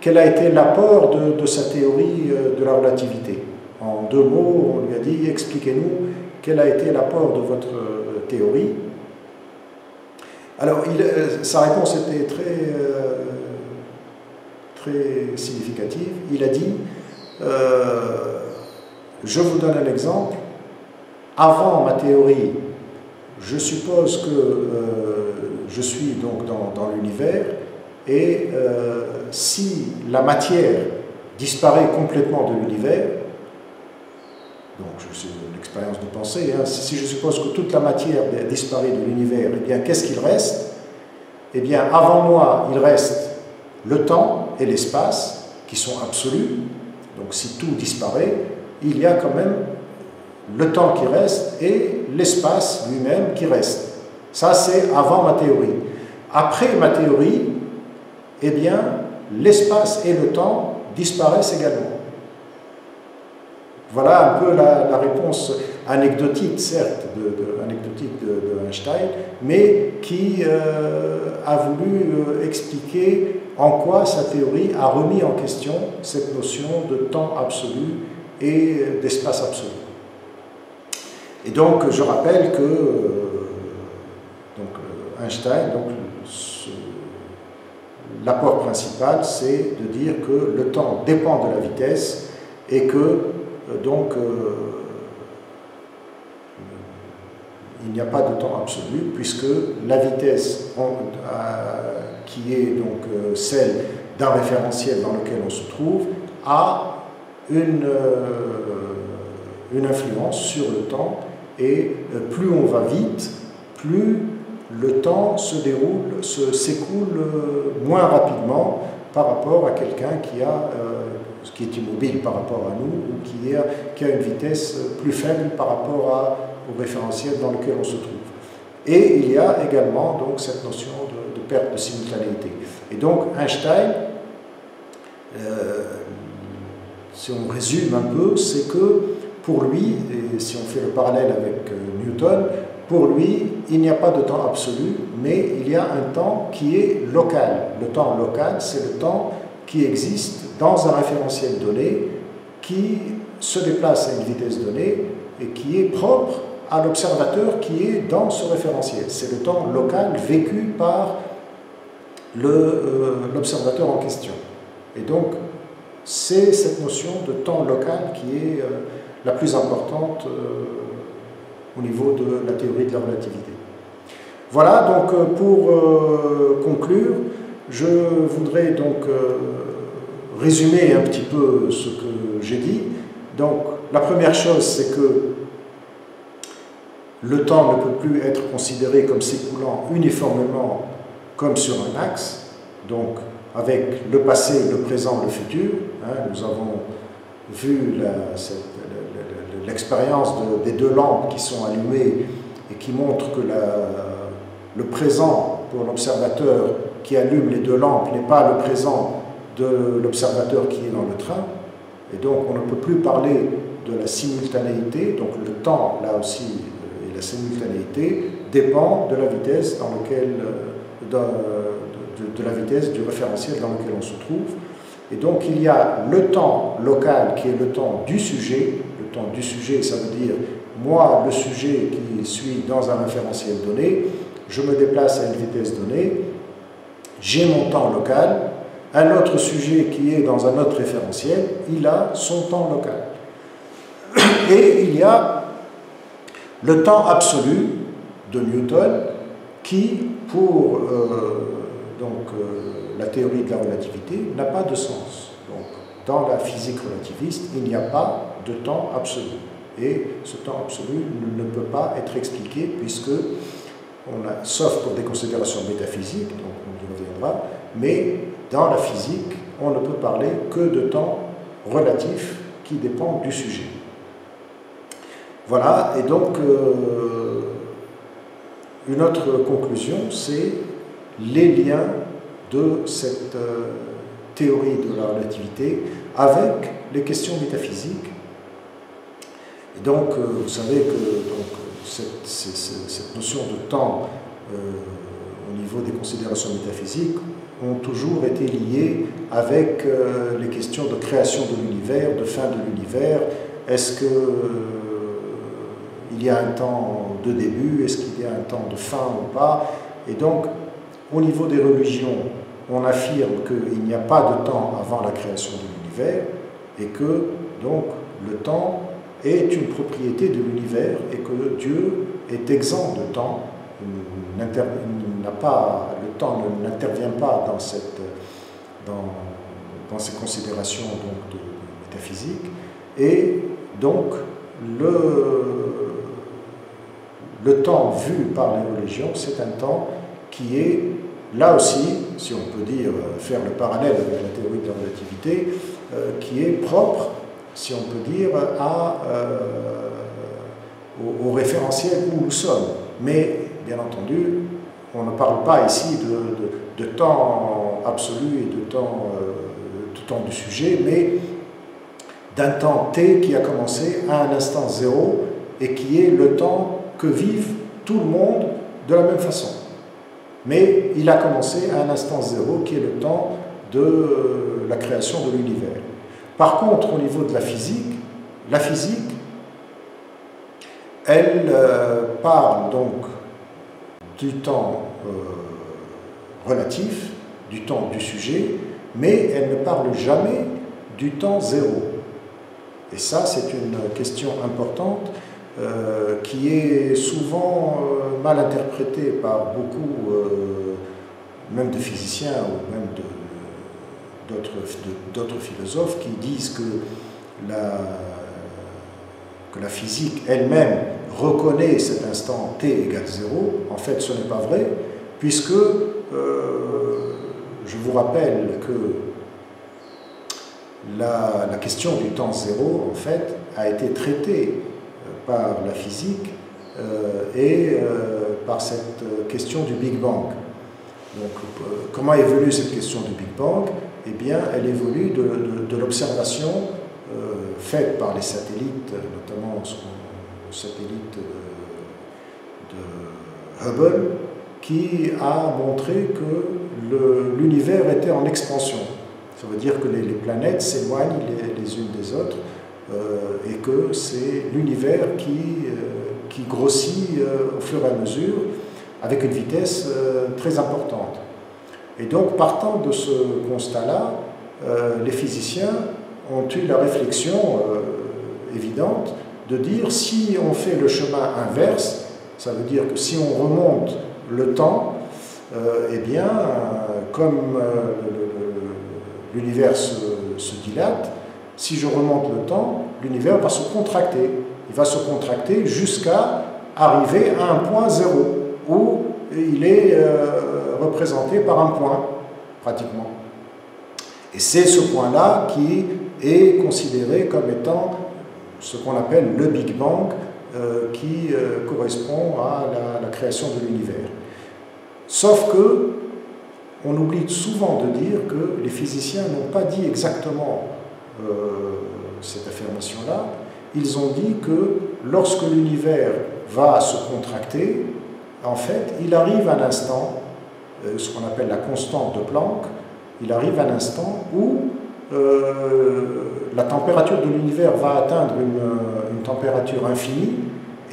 quel a été l'apport de sa théorie de la relativité. En 2 mots, on lui a dit « Expliquez-nous quel a été l'apport de votre théorie ». Alors, sa réponse était très significative. Il a dit je vous donne un exemple. Avant ma théorie, je suppose que je suis donc dans l'univers, et si la matière disparaît complètement de l'univers, donc c'est une expérience de pensée, hein, si je suppose que toute la matière disparaît de l'univers, eh bien qu'est-ce qu'il reste? Eh bien avant moi, il reste le temps et l'espace qui sont absolus. Donc si tout disparaît, il y a quand même le temps qui reste et l'espace lui-même qui reste. Ça, c'est avant ma théorie. Après ma théorie, eh bien, l'espace et le temps disparaissent également. Voilà un peu la réponse anecdotique, certes, anecdotique de Einstein, mais qui a voulu expliquer en quoi sa théorie a remis en question cette notion de temps absolu et d'espace absolu. Et donc, je rappelle que Einstein, l'apport principal, c'est de dire que le temps dépend de la vitesse et que, il n'y a pas de temps absolu, puisque la vitesse qui est donc celle d'un référentiel dans lequel on se trouve a une influence sur le temps, et plus on va vite, plus le temps s'écoule moins rapidement par rapport à quelqu'un qui a qui est immobile par rapport à nous ou qui a une vitesse plus faible par rapport au référentiel dans lequel on se trouve. Et il y a également donc cette notion de perte de simultanéité. Et donc Einstein, si on résume un peu, c'est que pour lui, et si on fait le parallèle avec Newton, pour lui, il n'y a pas de temps absolu, mais il y a un temps qui est local. Le temps local, c'est le temps qui existe dans un référentiel donné, qui se déplace à une vitesse donnée et qui est propre à l'observateur qui est dans ce référentiel. C'est le temps local vécu par l'observateur en question. Et donc, c'est cette notion de temps local qui est la plus importante au niveau de la théorie de la relativité. Voilà, donc pour conclure, je voudrais donc résumer un petit peu ce que j'ai dit. Donc, la première chose, c'est que le temps ne peut plus être considéré comme s'écoulant uniformément comme sur un axe, donc avec le passé, le présent, le futur. Nous avons vu l'expérience des deux lampes qui sont allumées et qui montrent que le présent pour l'observateur qui allume les deux lampes n'est pas le présent de l'observateur qui est dans le train. Et donc on ne peut plus parler de la simultanéité, donc le temps là aussi et la simultanéité dépend de la vitesse dans laquelle, de la vitesse du référentiel dans lequel on se trouve. Et donc il y a le temps local qui est le temps du sujet. Le temps du sujet, ça veut dire moi, le sujet qui suis dans un référentiel donné, je me déplace à une vitesse donnée, j'ai mon temps local, un autre sujet qui est dans un autre référentiel, il a son temps local. Et il y a le temps absolu de Newton qui, pour la théorie de la relativité, n'a pas de sens. Donc, dans la physique relativiste, il n'y a pas de temps absolu. Et ce temps absolu ne peut pas être expliqué puisque, sauf pour des considérations métaphysiques, donc on y reviendra, mais dans la physique, on ne peut parler que de temps relatif qui dépend du sujet. Voilà, et donc une autre conclusion, c'est les liens de cette théorie de la relativité avec les questions métaphysiques. Et donc, vous savez que cette notion de temps au niveau des considérations métaphysiques ont toujours été liées avec les questions de création de l'univers, de fin de l'univers. Est-ce qu'il y a un temps de début? Est-ce qu'il y a un temps de fin ou pas? Et donc, au niveau des religions, on affirme qu'il n'y a pas de temps avant la création de l'univers et que, donc, le temps est une propriété de l'univers et que Dieu est exempt de temps. Le temps n'intervient pas dans ces considérations donc, de métaphysique. Et donc, le temps vu par les religions, c'est un temps qui est, là aussi, si on peut dire, faire le parallèle avec la théorie de la relativité, qui est propre, si on peut dire, au référentiel où nous sommes. Mais, bien entendu, on ne parle pas ici de temps absolu et de temps du sujet, mais d'un temps t qui a commencé à un instant zéro et qui est le temps que vivent tout le monde de la même façon. Mais il a commencé à un instant zéro qui est le temps de la création de l'univers. Par contre, au niveau de la physique, elle parle donc du temps relatif, du temps du sujet, mais elle ne parle jamais du temps zéro. Et ça, c'est une question importante qui est souvent mal interprétée par beaucoup, même de physiciens ou même d'autres philosophes qui disent que la physique elle-même reconnaît cet instant t égale 0. En fait, ce n'est pas vrai, puisque je vous rappelle que la question du temps zéro, en fait, a été traitée par la physique et par cette question du Big Bang. Donc, comment évolue cette question du Big Bang? Eh bien, elle évolue de l'observation faite par les satellites, notamment le satellite de Hubble, qui a montré que l'univers était en expansion. Ça veut dire que les planètes s'éloignent les unes des autres et que c'est l'univers qui grossit au fur et à mesure avec une vitesse très importante. Et donc, partant de ce constat-là, les physiciens ont eu la réflexion évidente de dire si on fait le chemin inverse, ça veut dire que si on remonte le temps, eh bien, comme l'univers se dilate, si je remonte le temps, l'univers va se contracter. Il va se contracter jusqu'à arriver à un point zéro, où il est représenté par un point, pratiquement. Et c'est ce point-là qui est considéré comme étant ce qu'on appelle le Big Bang, qui correspond à la création de l'univers. Sauf que on oublie souvent de dire que les physiciens n'ont pas dit exactement cette affirmation-là. Ils ont dit que lorsque l'univers va se contracter, en fait, il arrive un instant, ce qu'on appelle la constante de Planck, il arrive un instant où la température de l'univers va atteindre une température infinie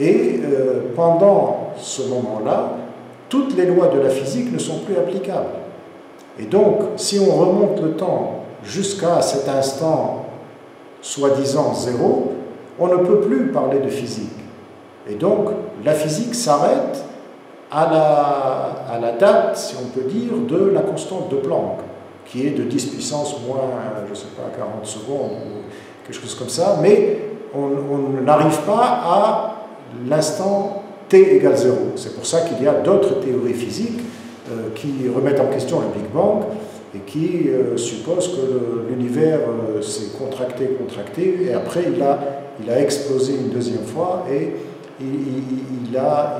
et pendant ce moment-là, toutes les lois de la physique ne sont plus applicables. Et donc, si on remonte le temps jusqu'à cet instant soi-disant zéro, on ne peut plus parler de physique. Et donc, la physique s'arrête à la date, si on peut dire, de la constante de Planck, qui est de 10 puissance moins, je ne sais pas, 40 secondes, ou quelque chose comme ça, mais on n'arrive pas à l'instant t égale 0. C'est pour ça qu'il y a d'autres théories physiques qui remettent en question le Big Bang et qui supposent que l'univers s'est contracté, et après il a explosé une deuxième fois et il a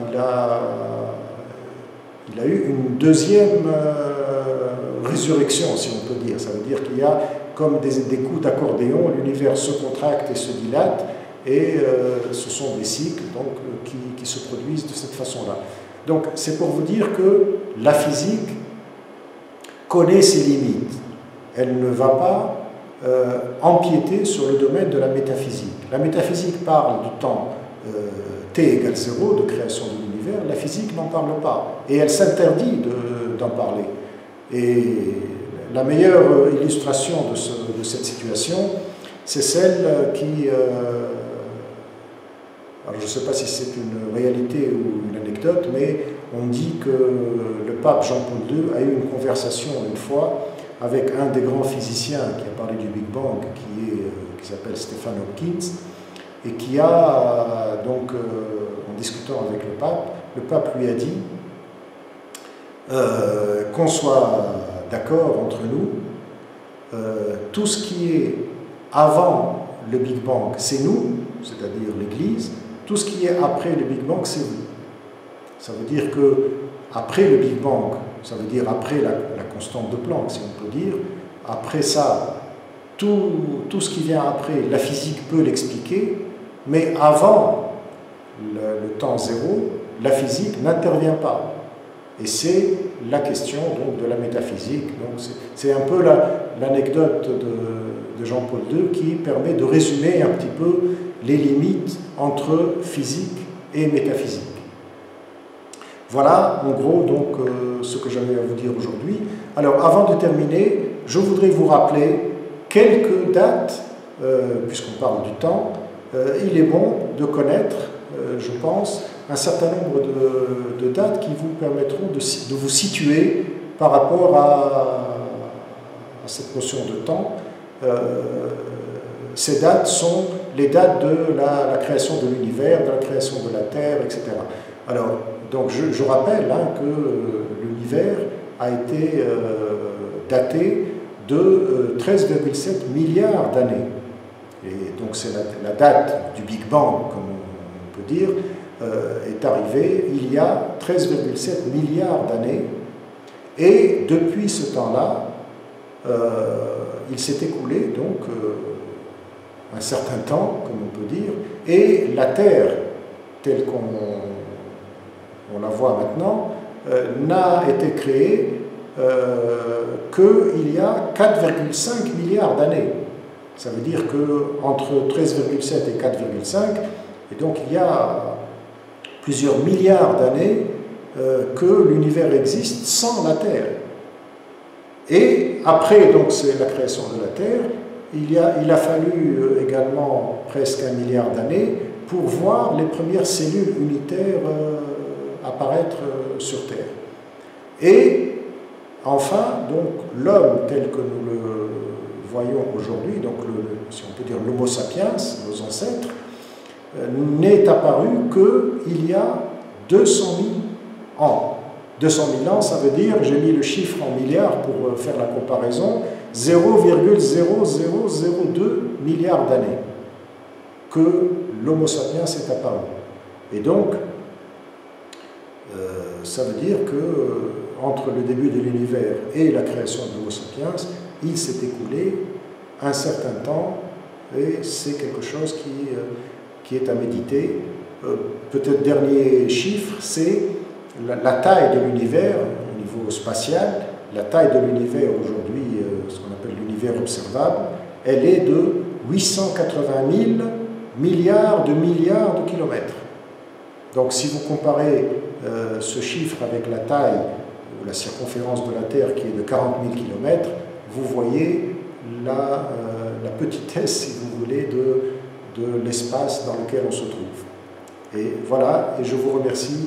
eu une deuxième résurrection, si on peut dire. Ça veut dire qu'il y a comme des coups d'accordéon, l'univers se contracte et se dilate, et ce sont des cycles donc, qui se produisent de cette façon-là. Donc c'est pour vous dire que la physique connaît ses limites. Elle ne va pas empiéter sur le domaine de la métaphysique. La métaphysique parle du temps t égale 0 de création de l'univers, la physique n'en parle pas, et elle s'interdit d'en parler. Et la meilleure illustration de cette situation, c'est celle qui... alors je ne sais pas si c'est une réalité ou une anecdote, mais on dit que le pape Jean-Paul II a eu une conversation une fois avec un des grands physiciens qui a parlé du Big Bang, qui s'appelle Stephen Hawking, et qui a, donc, en discutant avec le pape lui a dit qu'on soit d'accord entre nous, tout ce qui est avant le Big Bang, c'est nous, c'est-à-dire l'Église, tout ce qui est après le Big Bang, c'est vous. Ça veut dire que après le Big Bang, ça veut dire après la constante de Planck, si on peut dire, après ça, tout ce qui vient après, la physique peut l'expliquer, mais avant le temps zéro, la physique n'intervient pas. Et c'est la question donc, de la métaphysique. C'est un peu l'anecdote de Jean-Paul II qui permet de résumer un petit peu les limites entre physique et métaphysique. Voilà, en gros, donc, ce que j'avais à vous dire aujourd'hui. Alors, avant de terminer, je voudrais vous rappeler quelques dates, puisqu'on parle du temps. Il est bon de connaître, je pense, un certain nombre de dates qui vous permettront de vous situer par rapport à cette notion de temps. Ces dates sont les dates de la création de l'univers, de la création de la Terre, etc. Alors, donc je rappelle que l'univers a été daté de 13,7 milliards d'années. Et donc c'est la date du Big Bang, comme on peut dire, est arrivée il y a 13,7 milliards d'années. Et depuis ce temps-là, il s'est écoulé donc un certain temps, comme on peut dire, et la Terre, telle qu'on la voit maintenant, n'a été créée qu'il y a 4,5 milliards d'années. Ça veut dire qu'entre 13,7 et 4,5, et donc il y a plusieurs milliards d'années que l'univers existe sans la Terre. Et après donc c'est la création de la Terre, il a fallu également presque 1 milliard d'années pour voir les premières cellules unitaires apparaître sur Terre. Et enfin, donc l'homme tel que nous le voyons aujourd'hui, donc si on peut dire l'Homo sapiens, nos ancêtres, n'est apparu qu'il y a 200 000 ans. 200 000 ans, ça veut dire, j'ai mis le chiffre en milliards pour faire la comparaison, 0,0002 milliards d'années que l'Homo sapiens est apparu. Et donc, ça veut dire que entre le début de l'univers et la création de l'Homo sapiens, il s'est écoulé un certain temps, et c'est quelque chose qui est à méditer. Peut-être dernier chiffre, c'est la taille de l'univers au niveau spatial. La taille de l'univers aujourd'hui, ce qu'on appelle l'univers observable, elle est de 880 000 milliards de kilomètres. Donc si vous comparez ce chiffre avec la taille ou la circonférence de la Terre qui est de 40 000 km, vous voyez la petitesse, si vous voulez, de l'espace dans lequel on se trouve. Et voilà, et je vous remercie.